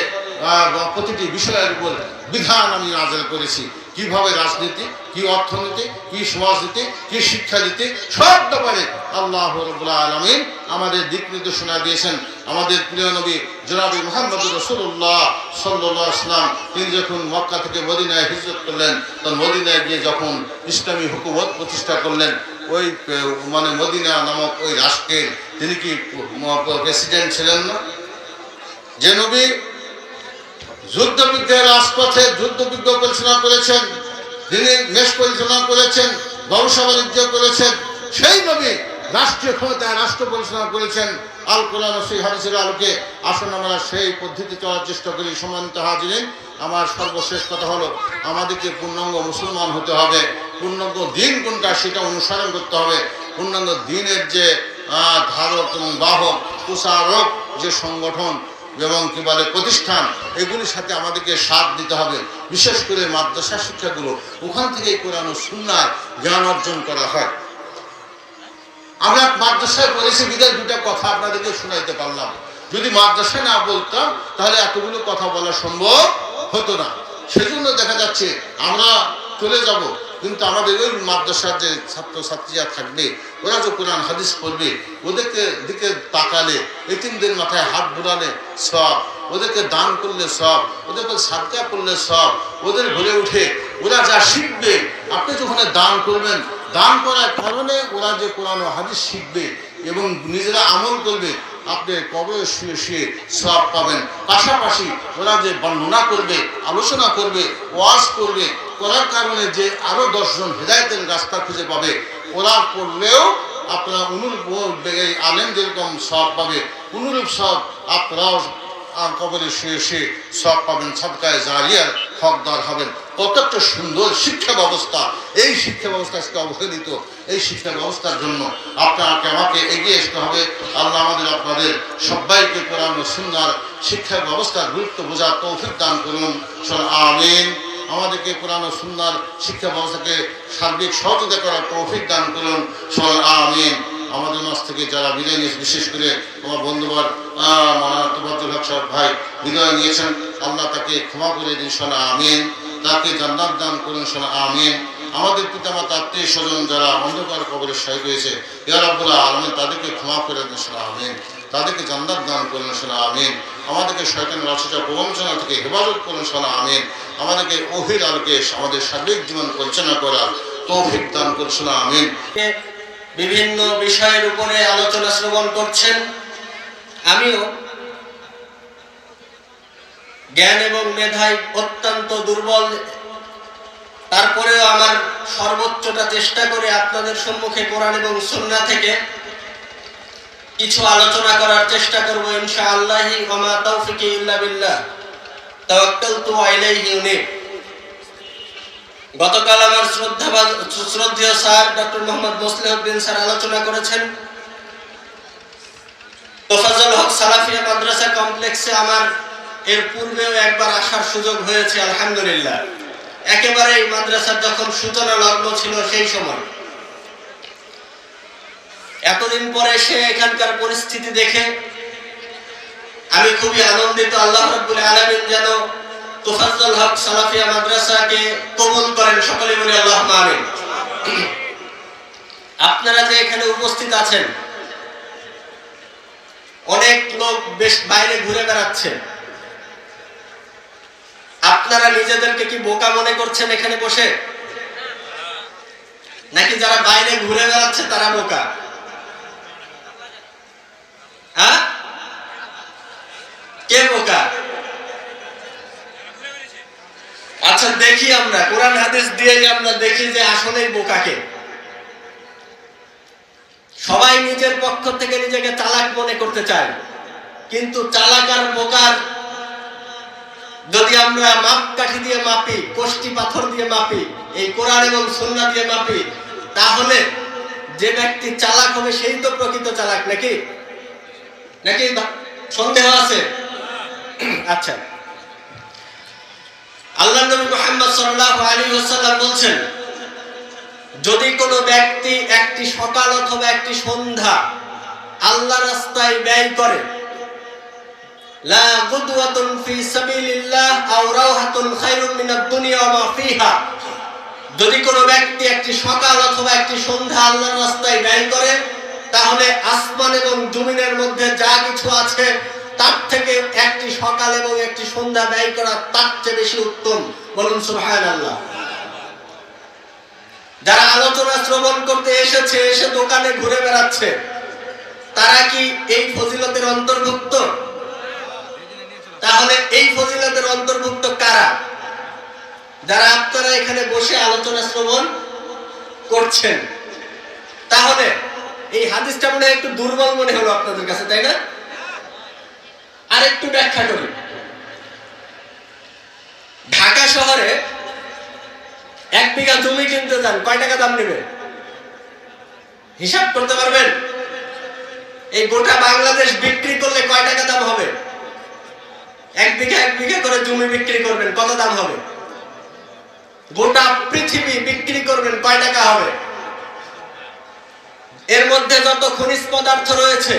প্রতিটি বিষয়ের উপর বিধান আমি নাজিল করেছি। কিভাবে রাজনীতি, কি অর্থনীতি, কি সমাজনীতি, কি শিক্ষানীতি, সব ব্যাপারে আল্লাহ রাব্বুল আলামিন আমাদের দিক নির্দেশনা দিয়েছেন। আমাদের প্রিয় নবী জনাবে মুহাম্মদ রাসূলুল্লাহ সাল্লাল্লাহু আলাইহি ওয়াসাল্লাম তিনি যখন মক্কা থেকে মদিনায় হিজরত করলেন, তখন মদিনায় গিয়ে যখন ইসলামী হুকুমত প্রতিষ্ঠা করলেন, ওই মদিনা নামক ওই রাষ্ট্রের তিনি কি প্রেসিডেন্ট ছিলেন না? যে নবী যুদ্ধবিদ্যার রাজপথে যুদ্ধবিদ্য পরিচালনা করেছেন, তিনি দেশ পরিচালনা করেছেন, ব্যবসা বাণিজ্য করেছেন, সেই নবী রাষ্ট্রীয় ক্ষমতায় রাষ্ট্র পরিচালনা করেছেন আল কোরআন ও সেই হাদিসের আলোকে। আসুন আমরা সেই পদ্ধতি চলার চেষ্টা করি। সম্মানিত হাজিরিন, আমার সর্বশেষ কথা হলো, আমাদেরকে পূর্ণাঙ্গ মুসলমান হতে হবে। পূর্ণাঙ্গ দিন কোনটা সেটা অনুসরণ করতে হবে। পূর্ণাঙ্গ দিনের যে ধারক এবং বাহক প্রচারক যে সংগঠন এবং কি বলে প্রতিষ্ঠান, এগুলির সাথে আমাদেরকে সাথ দিতে হবে। বিশেষ করে মাদ্রাসা শিক্ষাগুলো, ওখান থেকেই কোরআন ও সুন্নাহর জ্ঞান অর্জন করা হয়। আমরা মাদ্রাসায় পড়েছি বিদায় দুটা কথা আপনাদেরকে শোনাইতে পারলাম। যদি মাদ্রাসায় না বলতাম তাহলে এতগুলো কথা বলা সম্ভব হতো না। সেজন্য দেখা যাচ্ছে আমরা চলে যাব, কিন্তু আমাদের ওই মাদ্রাসার যে ছাত্রছাত্রীরা থাকবে, ওরা যে কোরআন হাদিস পড়বে, ওদেরকে দিকে তাকালে, এতিমদের মাথায় হাত বুলালে সব, ওদেরকে দান করলে সব, ওদেরকে সাদকা করলে সব, ওদের ঘরে উঠে ওরা যা শিখবে, আপনি যখন দান করবেন, দান করার কারণে ওরা যে কোরআন ও হাদিস শিখবে এবং নিজেরা আমল করবে, আপনি কবরে শুয়ে শুয়ে সব পাবেন। পাশাপাশি ওরা যে বর্ণনা করবে, আলোচনা করবে, ওয়াজ করবে, করার কারণে যে আরো 10 জন হেদায়েতের রাস্তা খুঁজে পাবে, ওরা পড়লেও আপনারা অনুরূপ আলেম যেরকম সব পাবে, অনুরূপ সব আপনারাও কবরে শুয়ে শুয়ে সব পাবেন, সাদকায়ে জারিয়ার হকদার হবেন। কত একটা সুন্দর শিক্ষা ব্যবস্থা! এই শিক্ষা ব্যবস্থা আজকে অবহেলিত। এই শিক্ষা ব্যবস্থার জন্য আপনাকে আমাকে এগিয়ে আসতে হবে। আল্লাহ আমাদের আপনাদের সবাইকে কোরআন ও সুন্নাহর শিক্ষা ব্যবস্থার গুরুত্ব বোঝার তৌফিক দান করুন। আমিন। আমাদেরকে কোরআন ও সুন্নাহর শিক্ষা ব্যবস্থাকে সার্বিক সহযোগিতা করার তৌফিক দান করুন। আমিন। আমাদের মাঝ থেকে যারা বিদায় নিয়েছে, বিশেষ করে আমার বন্ধুবার মাওলানা তোফাজ্জল হক সাহেব ভাই বিদায় নিয়েছেন, আল্লাহ তাকে ক্ষমা করে দিন। আমিন। তাকে জান্নাত দান করুন। আমিন। আমাদের পিতামাতা আত্মীয় স্বজন যারা অন্ধকার কবরে শহীদ হয়েছে, ইয়া রাব্বুল আলামিন তাদেরকে ক্ষমা করে দিন। আমিন। তাদেরকে জান্নাত দান করুন। আমিন। আমাদেরকে শয়তানের রচনা প্রবঞ্চনা থেকে হেফাজত করুন। আমিন। আমাদেরকে ওহির আলোকে আমাদের সার্বিক জীবন পরিচালনা করার তৌফিক দান করুন। আমিন। বিভিন্ন বিষয়ের উপরে আলোচনা শ্রবণ করছেন। আমিও জ্ঞান এবং মেধায় অত্যন্ত দুর্বল, তারপরেও আমার সর্বোচ্চটা চেষ্টা করে আপনাদের সম্মুখে কোরআন এবং সুন্নাহ থেকে কিছু আলোচনা করার চেষ্টা করব ইনশাআল্লাহ। ওয়া মা তাওফিকি ইল্লা বিল্লাহ, তাওয়াক্কালতু আলাইহি উনিব। গতকাল আমার শ্রদ্ধেয় স্যার ডক্টর মোহাম্মদ মোসলেহউদ্দিন স্যার আলোচনা করেছেন। তোফাজ্জল হক সালাফিয়া মাদ্রাসা কমপ্লেক্সে আমার এর পূর্বেও একবার আসার সুযোগ হয়েছে, আলহামদুলিল্লাহ। একেবারে এই মাদ্রাসার যখন সূচনা লগ্ন ছিল সেই সময়, এতদিন পরে এসে এখানকার পরিস্থিতি দেখে আমি খুবই আনন্দিত। আল্লাহ রাব্বুল আলামিন যেন তোফাজ্জল হক সালাফিয়া মাদ্রাসাকে কবুল করেন, সকলে বলি আল্লাহুম্মা আমিন। আপনারা যে এখানে উপস্থিত আছেন, অনেক লোক বেশ বাইরে ঘুরে বেড়াচ্ছে। আপনারা নিজেদেরকে কি বোকা মনে করছেন এখানে বসে, নাকি যারা বাইরে ঘুরে বেড়াচ্ছে তারা বোকা? হ্যাঁ, কে বোকা? আচ্ছা দেখি, আমরা কোরআন হাদিস দিয়েই আমরা দেখি যে আসলেই বোকাকে। সবাই নিজের পক্ষ থেকে নিজেকে চালাক মনে করতে চায়, কিন্তু চালাক আর বোকার যদি আমরা মাপকাঠি দিয়ে মাপি, কোষ্টি পাথর দিয়ে মাপি, এই কোরআন এবং সুন্নাহ দিয়ে মাপি, তাহলে যে ব্যক্তি চালাক হবে সেই তো প্রকৃত চালাক, নাকি নাকি সন্দেহ আছে? আচ্ছা, আল্লাহ নবী মুহাম্মদ সাল্লাল্লাহু আলাইহি ওয়াসাল্লাম বলছেন, যদি কোনো ব্যক্তি একটি সকাল অথবা একটি সন্ধ্যা আল্লাহর রাস্তায় ব্যয় করে, লা গুদওয়াতুন ফি সাবিলিল্লাহ আও রাওহাতুন খায়রুম মিনাদ দুনিয়া ওয়া মা ফিহা, যদি কোনো ব্যক্তি একটি সকাল অথবা একটি সন্ধ্যা আল্লাহর রাস্তায় ব্যয় করে, তাহলে আসমান এবং জমিনের মধ্যে যা কিছু আছে তার থেকে একটি সকাল এবং একটি সন্ধ্যা ব্যয় করা তার চেয়ে বেশি উত্তম। বলুন সুবহানাল্লাহ। যারা আলোচনা শ্রবণ করতে এসেছে, এসে দোকানে ঘুরে বেড়াচ্ছে, তারা কি এই ফজিলতের অন্তর্ভুক্ত? তাহলে এই ফজিলতের অন্তর্ভুক্ত কারা? যারা আপনারা এখানে বসে আলোচনা শ্রবণ করছেন। তাহলে এই হাদিসটা মনে হয় একটু দুর্বল মনে হলো আপনাদের কাছে, তাই না? আর একটু ব্যাখ্যা করি। ঢাকা শহরে 1 বিঘা জমি কিনতে যান, কয় টাকা দাম নেবে হিসাব করতে পারবেন? এই গোটা বাংলাদেশ বিক্রি করলে কয় টাকা দাম হবে? 1 বিঘা করে জমি বিক্রি করবেন, কত দাম হবে? গোটা পৃথিবী বিক্রি করবেন, কয় টাকা হবে? এর মধ্যে যত খনিজ পদার্থ রয়েছে,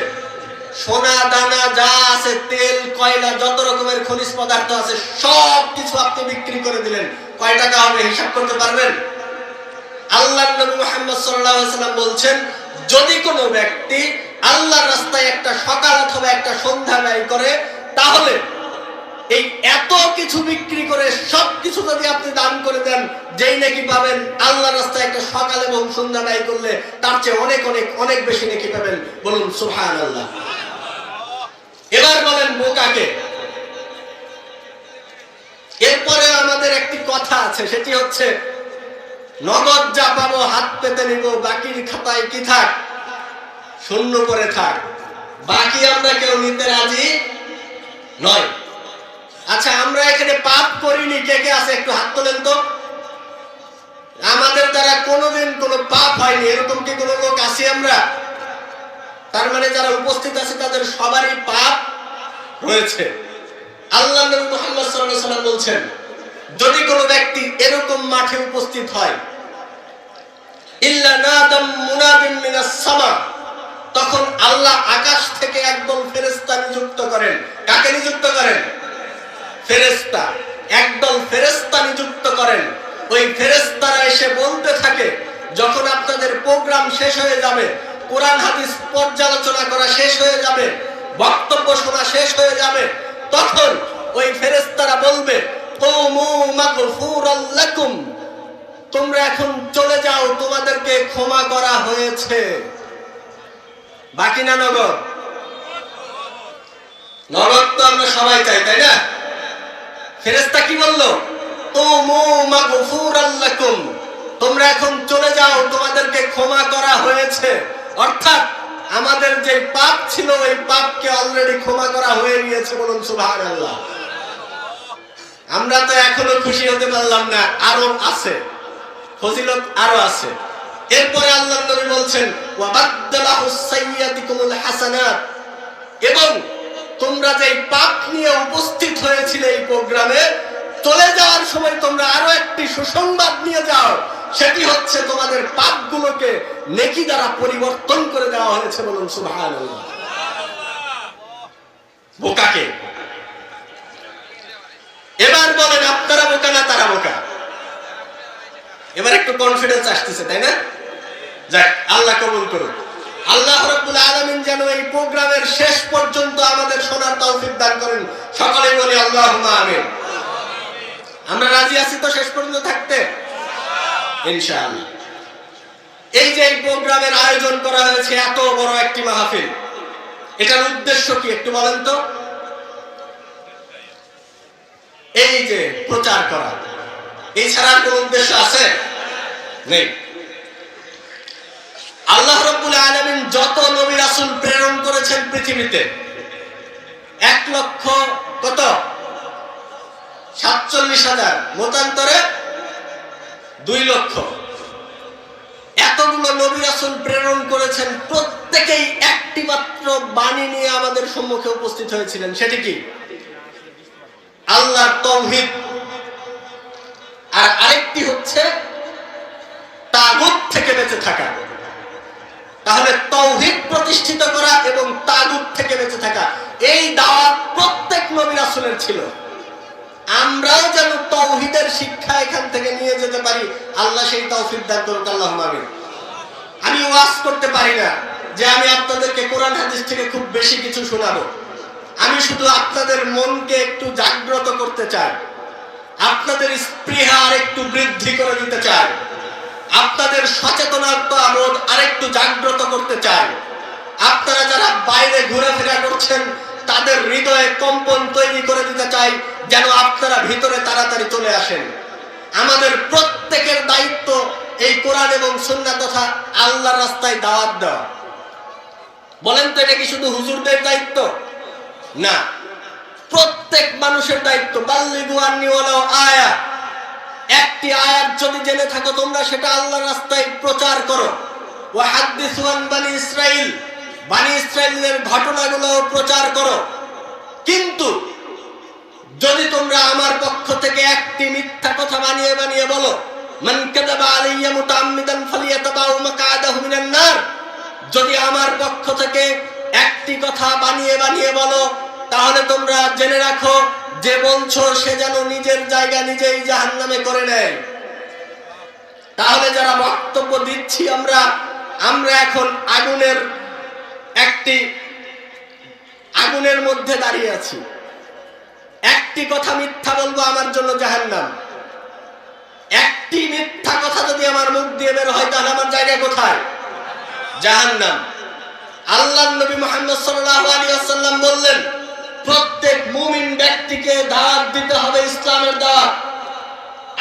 সোনা দানা যা আছে, তেল কয়লা যত রকমের খনিজ পদার্থ আছে, সব কিছু আপনি বিক্রি করে দিলেন, কয় টাকা হবে হিসাব করতে পারবেন? আল্লাহর নবী মুহাম্মদ সাল্লাল্লাহু আলাইহি ওয়াসাল্লাম বলছেন, যদি কোনো ব্যক্তি আল্লাহর রাস্তায় একটা সকাল অথবা একটা সন্ধ্যা ব্যয় করে, তাহলে এই এত কিছু বিক্রি করে সব কিছু যদি আপনি দান করে দেন, যেই নাকি পাবেন আল্লাহর রাস্তায় একটা সকাল এবং সন্ধ্যা ব্যয় করলে তার চেয়ে অনেক অনেক অনেক বেশি নাকি পাবেন। বলুন সুবহানাল্লাহ। এবার বলেন বোকাকে। এরপরে আমাদের একটি কথা আছে, সেটি হচ্ছে নগদ যা পাবো হাত পেতে নিব, বাকির খাতায় কি থাক, শূন্য করে থাক। বাকি আমরা কেউ নিতে রাজি নয়। আচ্ছা, আমরা এখানে পাপ করিনি, কে কে আছে একটু হাত তোলেন তো। আমাদের দ্বারা কোনোদিন কোনো পাপ হয়নি, এরকম কি কোনো লোক আছি আমরা? তার মানে যারা উপস্থিত আছে তাদের সবারই পাপ রয়েছে। আল্লাহ নবী মুহাম্মদ সাল্লাল্লাহু আলাইহি ওয়াসাল্লাম বলছেন, যদি কোনো ব্যক্তি এরকম মাঠে উপস্থিত হয়, ইল্লা নাদাম মুনাদিন মিনাস সামা, তখন আল্লাহ আকাশ থেকে একদল ফেরেশতা নিযুক্ত করেন। কাকে নিযুক্ত করেন? ফেরেশতা। একদল ফেরেশতা নিযুক্ত করেন। ওই ফেরেশতারা এসে বলতে থাকে, যখন আপনাদের প্রোগ্রাম শেষ হয়ে যাবে, কোরআন হাদিস পর্যালোচনা করা শেষ হয়ে যাবে, বক্তব্য শোনা শেষ হয়ে যাবে, তখন ওই ফেরেশতারা বলবে, কুমু মাগফুরাল লাকুম, তোমরা এখন চলে যাও, তোমাদেরকে ক্ষমা করা হয়েছে। বাকি না নগদ? নগদ তো আমরা সবাই চাই, তাই না? ফেরেশতা কি বলল? কুমু মাগফুরাল লাকুম, তোমরা এখন চলে যাও, তোমাদেরকে ক্ষমা করা হয়েছে। অর্থাৎ আমাদের যে পাপ ছিল, ওই পাপকে অলরেডি ক্ষমা করা হয়ে গিয়েছে। বলুন সুবহানাল্লাহ। আমরা তো এখনো খুশি হতে পারলাম না, আরো আছে। ফজিলত আরো আছে। এরপরে আল্লাহর নবী বলছেন ওয়া বাদদালাহুস সাইয়্যাতিকুমুল হাসানাত, এবং তোমরা যে পাপ নিয়ে উপস্থিত হয়েছিলে এই প্রোগ্রামে, চলে যাওয়ার সময় তোমরা আরো একটি সুসংবাদ নিয়ে যাও, সেটি হচ্ছে তোমাদের পাপগুলোকে নেকি দ্বারা পরিবর্তন করে দেওয়া হয়েছে। বলুন সুবহানাল্লাহ। বোকাকে এবার বলেন আপনারা বোকা না তারা বোকা? এবার একটু কনফিডেন্স আসতেছে, তাই না? যাক, আল্লাহ কবুল করুন। আল্লাহ রাব্বুল আলামিন যেন এই প্রোগ্রামের শেষ পর্যন্ত আমাদের শোনার তৌফিক দান করেন। সকলেই বলি আল্লাহুম্মা আমিন। আমরা রাজি আছি তো শেষ পর্যন্ত থাকতে? ইনশাআল্লাহ। এই যে এই প্রোগ্রামের আয়োজন করা হয়েছে, এত বড় একটি মাহফিল, এটার উদ্দেশ্য কি একটু বলেন তো? এই যে প্রচার করা, এই ছাড়া কোনো উদ্দেশ্য আছে? নেই। আল্লাহ রাব্বুল আলামিন যত নবী রাসূল প্রেরণ করেছেন পৃথিবীতে, 1,47,000, মতান্তরে 2 লক্ষ, এতগুলো নবী রাসূল প্রেরণ করেছেন, প্রত্যেকেই একটি মাত্র বাণী নিয়ে আমাদের সম্মুখে উপস্থিত হয়েছিলেন। সেটি কি? আল্লাহর তাওহীদ। আর আরেকটি হচ্ছে তাগুত থেকে বেঁচে থাকা। তাহলে তাওহীদ প্রতিষ্ঠিত করা এবং তাগুত থেকে বেঁচে থাকা, এই দাওয়াত প্রত্যেক নবী রাসূলের ছিল। আমরাও যেন তাওহীদের শিক্ষা এখান থেকে নিয়ে যেতে পারি, আল্লাহ সেই তৌফিক দান করুন। আল্লাহুম্মা আমিন। আমি ওয়াজ করতে পারি না যে আমি আপনাদেরকে কোরআন হাদিস থেকে খুব বেশি কিছু শোনাবো। আমি শুধু আপনাদের মনকে একটু জাগ্রত করতে চাই, আপনাদের স্পৃহা আরেকটু বৃদ্ধি করে দিতে চাই, আপনাদের সচেতনতা বোধ আরেকটু জাগ্রত করতে চাই। আপনারা যারা বাইরে ঘোরাফেরা করছেন, তাদের হৃদয়ে কম্পন তৈরি করে দিতে চাই, যেন আপনারা ভিতরে তাড়াতাড়ি চলে আসেন। আমাদের প্রত্যেকের দায়িত্ব এই কোরআন এবং সুন্নাহ তথা আল্লাহর রাস্তায় দাওয়াত দেওয়া। বলেন তো, এটা কি শুধু হুজুরদের দায়িত্ব? না, প্রত্যেক মানুষের দায়িত্ব। বাল্লিগু আন্নী ওয়ালাউ আয়া, একটি আয়াত যদি জেনে থাকো তোমরা, সেটা আল্লাহর রাস্তায় প্রচার করো। ওয়া হাদিসু আন বানি ইসরাইল, বানি ইসরাইলের ঘটনাগুলো প্রচার করো। কিন্তু যদি তোমরা আমার পক্ষ থেকে একটি মিথ্যা কথা বানিয়ে বানিয়ে বলো, মান কাযাবা আলাইয়া মুতাআম্মিদান ফালিয়াতাবাউ মাকআদাহু মিনান নার, যদি আমার পক্ষ থেকে একটি কথা বানিয়ে বানিয়ে বলো, তাহলে তোমরা জেনে রাখো যে বলছো সে যেন নিজের জায়গা নিজেই জাহান্নামে করে নেয়। তাহলে যারা বক্তব্য দিচ্ছি আমরা এখন আগুনের মধ্যে দাঁড়িয়ে আছি। একটি কথা মিথ্যা বলবো, আমার জন্য জাহান্নাম। একটি মিথ্যা কথা যদি আমার মুখ দিয়ে বের হয়, তাহলে আমার জায়গা কোথায়? জাহান্নাম। আল্লাহর নবী মুহাম্মদ সাল্লাল্লাহু আলাইহি ওয়াসাল্লাম বললেন, প্রত্যেক মুমিন ব্যক্তিকে দাওয়াত দিতে হবে ইসলামের দাওয়াত।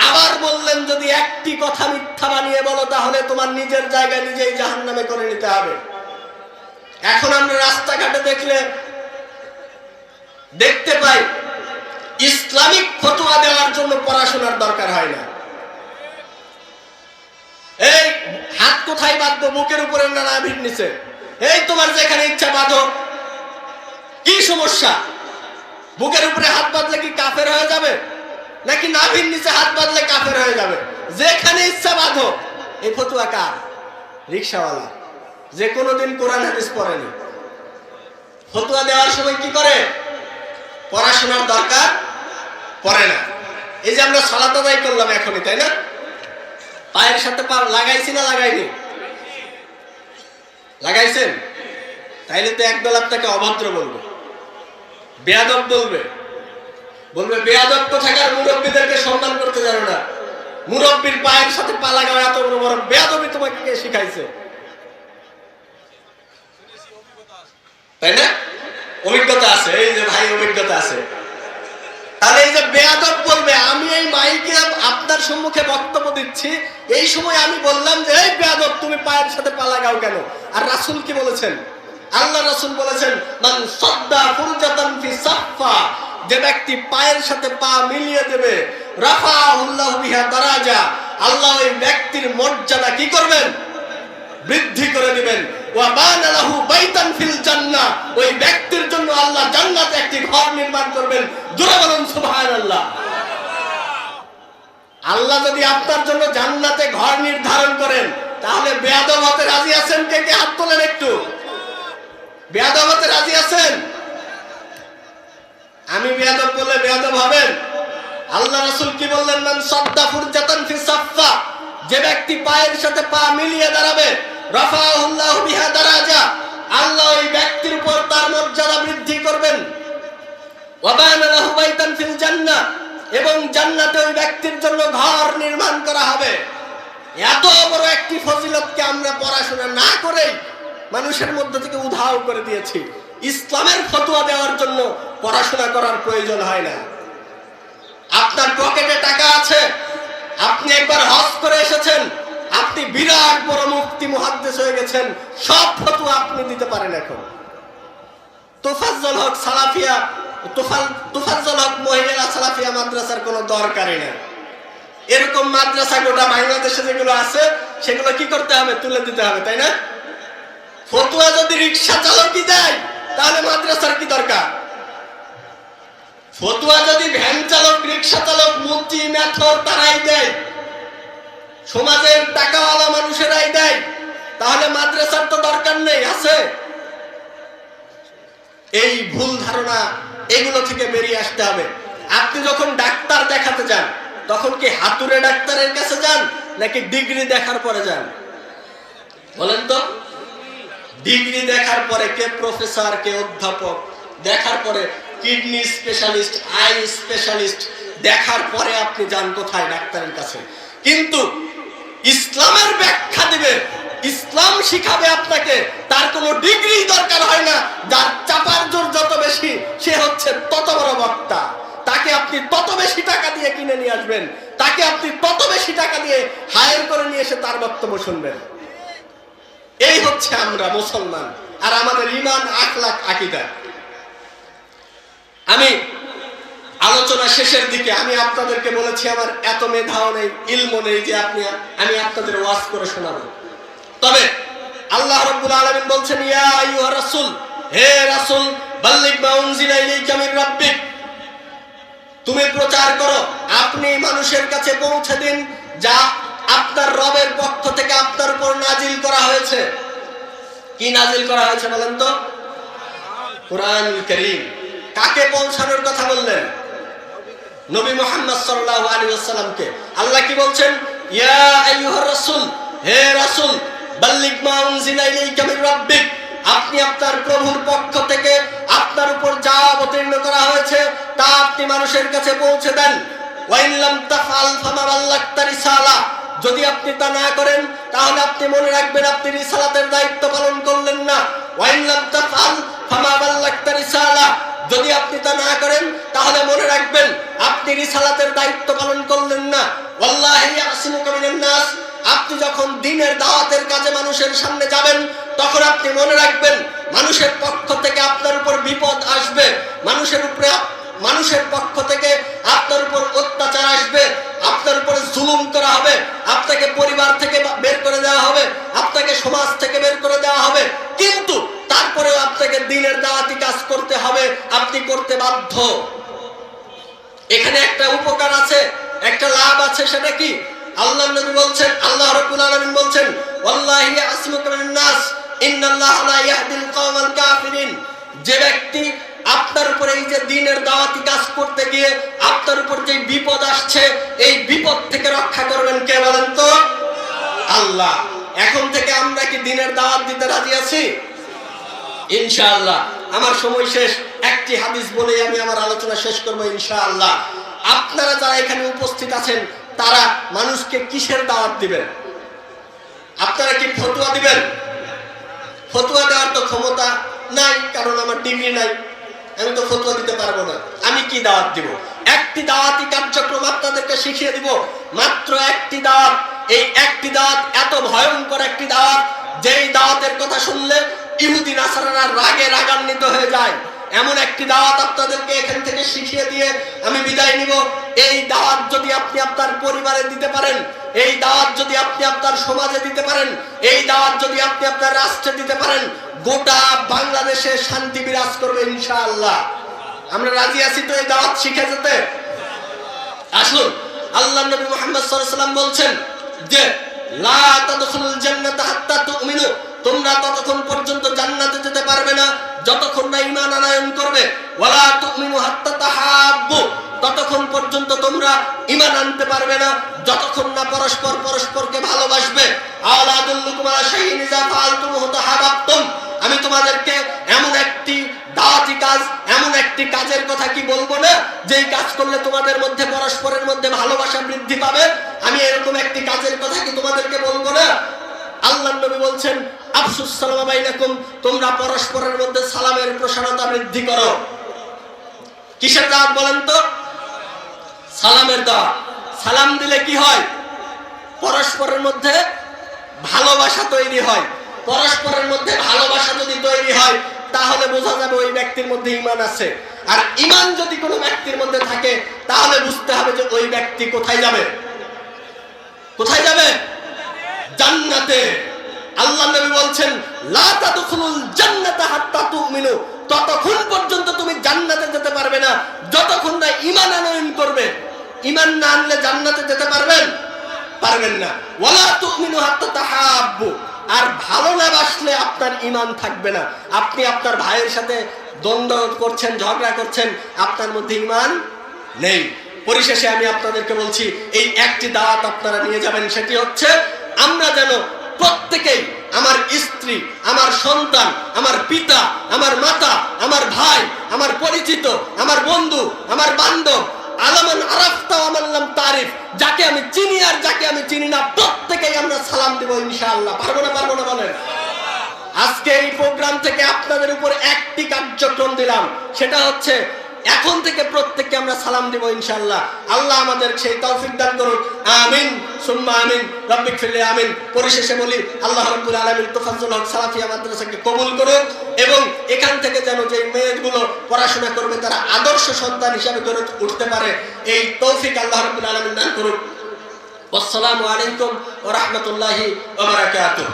আবার বললেন, যদি একটি কথা মিথ্যা বানিয়ে বলো, তাহলে তোমার নিজের জায়গা নিজেই জাহান্নামে করে নিতে হবে। এখন আমরা রাস্তাঘাটে দেখতে পাই, ইসলামিক ফতোয়া দেওয়ার জন্য পড়াশোনার দরকার হয় না। এই হাত কোথায় বাঁধবো? বুকের উপরে না নাভির নিচে? এই তোমার যেখানে ইচ্ছা বাঁধো। কি সমস্যা? বুকের উপরে হাত বাঁধলে কি কাফের হয়ে যাবে? নাকি নাভির নিচে হাত বাঁধলে কাফের হয়ে যাবে? যেখানে ইচ্ছা বাঁধো। এই ফতোয়া কার? রিকশাওয়ালা, যে কোনোদিন কোরআন হাদিস পড়েনি। ফতোয়া দেওয়ার সময় কি করে? পড়াশোনার দরকার পড়ে না। এই যে আমরা সালাত আদায় করলাম এখনই, তাই না? পায়ের সাথে পা লাগাইছি না লাগাইনি? লাগাইছেন? তাইলে তো একদল আপনাকে অভদ্র বলবে, বেয়াদব বলবে। বেয়াদব কোথাকার, মুরব্বীদেরকে সম্মান করতে জানো না। মুরব্বীর পায়ের সাথে পা লাগানো এত বড় বেয়াদবি তোমাকে কে শিখাইছে? তাই না? অভিজ্ঞতা আছে, এই যে ভাই অভিজ্ঞতা আছে। তাহলে এই যে বেয়াদব বলবে, আমি এই মাইকে আপনার সম্মুখে বক্তব্য দিচ্ছি, এই সময় আমি বললাম যে এই বেয়াদব তুমি পায়ের সাথে পা লাগাও কেন? আর রাসূল কি বলেছেন? আল্লাহ রাসূল বলেছেন, মান সাদ্দা ফুরজাতান ফি সাফফা, যে ব্যক্তি পায়ের সাথে পা মিলিয়ে দেবে, রাফাহুল্লাহু বিহা দারাজা, আল্লাহ ওই ব্যক্তির মর্যাদা কি করবেন? বৃদ্ধি করে দিবেন। ওয়া বানা লাহু বাইতান ফিল জান্নাহ, ওই ব্যক্তির জন্য আল্লাহ জান্নাতে একটি ঘর নির্মাণ করবেন। জোরে বলুন সুবহানাল্লাহ। আল্লাহ যদি আপনার জন্য জান্নাতে ঘর নির্ধারণ করেন, তাহলে বেয়াদব হতে রাজি আছেন? কে কে হাত তোলেন একটু। বেয়াদব হতে রাজি আছেন? আমি বেয়াদব বললে বেয়াদব হবেন? আল্লাহ রাসূল কি বললেন? মান সাদ্দা ফুরজাতান ফি সাফফা, যে ব্যক্তি পায়ের সাথে পা মিলিয়ে দাঁড়াবে, রাফাহুল্লাহু বিহা দারাজা, আল্লাহ ওই ব্যক্তির উপর তার মর্যাদা বৃদ্ধি করবেন। ওয়া বানা লাহু বাইতান ফিল জান্নাহ, এবং জান্নাতে ওই ব্যক্তির জন্য ঘর নির্মাণ করা হবে। এত বড় একটি ফজিলতকে আমরা পড়াশোনা না করেই মানুষের মধ্যে থেকে উধাও করে দিয়েছি। ইসলামের ফতোয়া দেওয়ার জন্য পড়াশোনা করার প্রয়োজন হয় না। আপনার পকেটে টাকা আছে, আপনি একবার হজ করে এসেছেন, আপনি বিরাট বড় মুফতি মুহাদ্দিস হয়ে গেছেন, সব ফতোয়া আপনি দিতে পারেন। এখন তোফাজ্জল হক সালাফিয়া, তোফাজ্জল হক মহিলা সালাফিয়া মাদ্রাসার কোনো দরকারই নেই। এরকম মাদ্রাসা গোটা বাংলাদেশে যেগুলো আছে, সেগুলো কি করতে হবে? তুলে দিতে হবে, তাই না? ফতোয়া যদি রিকশা চালকই দেয়, তাহলে মাদ্রাসার কি দরকার? ফতোয়া যদি ভ্যান চালক, রিকশা চালক, মুফতি, মেথর তারাই দেয়, সমাজের টাকাওয়ালা মানুষেরাই দেয়, তাহলে মাদ্রাসার তো দরকার নেই। আছে এই ভুল ধারণা, এগুলো থেকে বেরিয়ে আসতে হবে। আপনি যখন ডাক্তার দেখাতে যান, তখন কি হাতুড়ে ডাক্তারের কাছে যান নাকি ডিগ্রি দেখার পরে যান? বলেন তো। ডিগ্রি দেখার পরে, কে প্রফেসর, কে অধ্যাপক, দেখার পরে কিডনি স্পেশালিস্ট, আই স্পেশালিস্ট, দেখার পরে আপনি যান কোথায়? ডাক্তারের কাছে। কিন্তু ইসলামের ব্যাখ্যা দিবে, ইসলাম শিখাবে আপনাকে, তার কোনো ডিগ্রি দরকার হয় না। যার চাপার জোর যত বেশি, সে হচ্ছে তত বড় বক্তা। তাকে আপনি তত বেশি টাকা দিয়ে কিনে নিয়ে আসবেন, তাকে আপনি তত বেশি টাকা দিয়ে হায়ার করে নিয়ে এসে তার বক্তব্য শুনবেন। এই হচ্ছে আমরা মুসলমান, আর আমাদের ঈমান, আখলাক, আকীদা। আমি আলোচনা শেষের দিকে আমি আপনাদেরকে বলেছি, আমার এত মেধাও নেই, ইলমও নেই যে আমি আপনাদের ওয়াজ করে শোনাবো। তবে আল্লাহ রাব্বুল আলামিন বলছেন, ইয়া আইয়ুহার রাসূল, হে রাসূল, বাল্লিগ মা উনজিলা ইলাইকা মির রাব্বিক, তুমি প্রচার করো, আপনি মানুষের কাছে পৌঁছে দিন যা আপনার রবের পক্ষ থেকে আপনার উপর নাজিল করা হয়েছে। কি নাজিল করা হয়েছে বলেন তো? কুরআন কারীম। কাকে পৌঁছানোর কথা বললেন? নবী মুহাম্মদ সাল্লাল্লাহু আলাইহি ওয়াসাল্লামকে। আল্লাহ কি বলছেন? ইয়া আইয়ুহার রাসূল, হে রাসূল, বাল্লিগ মা উনজিলা ইলাইকা মির রাব্বিক, আপনি আপনার প্রভুর পক্ষ থেকে আপনার উপর যা অবতীর্ণ করা হয়েছে তা আপনি মানুষের কাছে পৌঁছে দেন। ওয়া ইন লাম তাফআল ফামা বাল্লাগতা রিসালা, যদি আপনি তা না করেন তাহলে আপনি মনে রাখবেন আপনি রিসালাতের দায়িত্ব পালন করলেন না। ওয়া ইন লাম তাফআল ফামা বাল্লাগতা রিসালা, যদি আপনি তা না করেন তাহলে মনে রাখবেন আপনি রিসালাতের দায়িত্ব পালন করলেন না। ওয়াল্লাহি ইয়াসিমুকা মিনান নাস, আপনি যখন দ্বীনের দাওয়াতের কাজে মানুষের সামনে যাবেন, তখন আপনি মনে রাখবেন মানুষের পক্ষ থেকে আপনার উপর বিপদ আসবে, মানুষের পক্ষ থেকে আপনার উপর অত্যাচার আসবে, আপনার উপর জুলুম করা হবে, আপনাকে পরিবার থেকে বের করে দেওয়া হবে, আপনাকে সমাজ থেকে বের করে দেওয়া হবে, কিন্তু তারপরেও আপনাকে দ্বীনের দাওয়াতি কাজ করতে হবে, আপনি করতে বাধ্য। এখানে একটা উপকার আছে, একটা লাভ আছে, সেটা কি? আল্লাহ নবী বলছেন, আল্লাহ রাব্বুল আলামিন বলছেন, ওয়াল্লাহি ইয়াসমুকা মিনান নাস ইন্নাল্লাহা লা ইয়াহদিল কওমাল কাফিরিন, যে ব্যক্তি আপনার উপর এই যে দ্বীনের দাওয়াতি কাজ করতে গিয়ে আপনার উপর যে বিপদ আসছে, এই বিপদ থেকে রক্ষা করবেন কে বলেন তো? আল্লাহ। এখন থেকে আমরা কি দ্বীনের দাওয়াত দিতে রাজি আছি? ইনশাআল্লাহ। আমার সময় শেষ, একটি হাদিস বলেই আমি আমার আলোচনা শেষ করব ইনশাআল্লাহ। আপনারা যারা এখানে উপস্থিত আছেন, তারা মানুষকে কিসের দাওয়াত দিবেন? আপনারা কি ফতোয়া দিবেন? ফতোয়া দেওয়ার তো ক্ষমতা নাই, কারণ আমার ডিগ্রি নাই, আমি তো ফতোয়া দিতে পারবো না। আমি কি দাওয়াত দিব? একটি দাওয়াতি কার্যক্রম আপনাদেরকে শিখিয়ে দিব, মাত্র একটি দাওয়াত। এই একটি দাওয়াত এত ভয়ঙ্কর একটি দাওয়াত, যেই দাওয়াতের কথা শুনলে ইহুদি নাসারারা রাগে রাগান্বিত হয়ে যায়। এমন একটি দাওয়াত আপনাদেরকে এখান থেকে শিখিয়ে দিয়ে আমি বিদায় নিব। এই দাওয়াত যদি আপনি আপনার পরিবারে দিতে পারেন, এই দাওয়াত যদি আপনি আপনার সমাজে দিতে পারেন, এই দাওয়াত যদি আপনি আপনার রাষ্ট্রে দিতে পারেন, গোটা বাংলাদেশে শান্তি বিরাজ করবে ইনশাআল্লাহ। আমরা রাজি আছি তো এই দাওয়াত শিখে যেতে? আসুন, আল্লাহ নবী মুহাম্মদ সাল্লাল্লাহু আলাইহি ওয়াসাল্লাম বলছেন যে লা তাদখুলুল জান্নাতা হাত্তা তুমিনু, তোমরা ততক্ষণ পর্যন্ত জান্নাতে যেতে পারবে না যতক্ষণ না ঈমান আনয়ন করবে। ওয়ালা তুমিনু হাত্তা তাহাব্বু, ততক্ষণ পর্যন্ত তোমরা ঈমান আনতে পারবে না যতক্ষণ না পরস্পর পরস্পরকে ভালোবাসবে। আলা আদুল্লুকুম আলা শাইইন ইযা ফাআলতুমুহু তাহাব্বাতুম, আমি তোমাদেরকে এমন একটি দাওয়াতি কাজ, এমন একটি কাজের কথা কি বলবো না যেই কাজ করলে তোমাদের মধ্যে পরস্পরের মধ্যে ভালোবাসা বৃদ্ধি পাবে? আমি এরকম একটি কাজের কথা কি তোমাদেরকে বলবো না? আল্লাহর নবী বলছেন আফসুস সালামা বাইনাকুম, তোমরা পরস্পরের মধ্যে সালামের প্রসারতা বৃদ্ধি করো। কিসের দাওয়াত বলেন তো? সালামের দাওয়াত। সালাম দিলে কি হয়? পরস্পরের মধ্যে ভালোবাসা তৈরি হয়। পরস্পরের মধ্যে ভালোবাসা যদি তৈরি হয় তাহলে বোঝা যাবে ওই ব্যক্তির মধ্যে ঈমান আছে। আর ঈমান যদি কোনো ব্যক্তির মধ্যে থাকে তাহলে বুঝতে হবে যে ওই ব্যক্তি কোথায় যাবে? কোথায় যাবে? জান্নাতে। আল্লাহ নবী বলছেন লা তাদখুলুল জান্নাতা হাত্তা তুমিনু, ততক্ষণ পর্যন্ত তুমি জান্নাতে যেতে পারবে না যতক্ষণ না ঈমান আনয়ন করবে। ঈমান না আনলে জান্নাতে যেতে পারবেন? পারবেন না। ওয়ালা তুমিনু হাত্তা তাহাব্বু, আর ভালো না বাসলে আপনার ঈমান থাকবে না। আপনি আপনার ভাইয়ের সাথে দ্বন্দ্ব করছেন, ঝগড়া করছেন, আপনার মধ্যে ঈমান নেই। পরিশেষে আমি আপনাদেরকে বলছি এই একটি দাওয়াত আপনারা নিয়ে যাবেন, সেটি হচ্ছে আমরা যেন প্রত্যেকেই, আমার স্ত্রী, আমার সন্তান, আমার পিতা, আমার মাতা, আমার ভাই, আমার পরিচিত, আমার বন্ধু, আমার বান্ধব, আলামান আরাফতা ওয়া মান লাম তারিফ, যাকে আমি চিনি আর যাকে আমি চিনি না, প্রত্যেকেই আমরা সালাম দেব ইনশাআল্লাহ। পারবো না? পারবো না বলেন? আজকে এই প্রোগ্রাম থেকে আপনাদের উপর একটি কার্যক্রম দিলাম, সেটা হচ্ছে এখন থেকে প্রত্যেককে আমরা সালাম দেব ইনশাআল্লাহ। আল্লাহ আমাদের সেই তৌফিক দান করুন, আমিন সুম্মা আমিন, রব্বিক ফিরলি আমিন। পরিশেষে বলি আল্লাহ রাব্বুল আলামিন তোফাজ্জল হক সালাফিয়া মাদ্রাসাকে কবুল করুন এবং এখান থেকে যেন যে মেয়েগুলো পড়াশোনা করবে তারা আদর্শ সন্তান হিসেবে গড়ে উঠতে পারে, এই তৌফিক আল্লাহ রাব্বুল আলামিন দান করুন। আসসালামু আলাইকুম ওয়া রাহমাতুল্লাহি ওয়া বারাকাতুহু।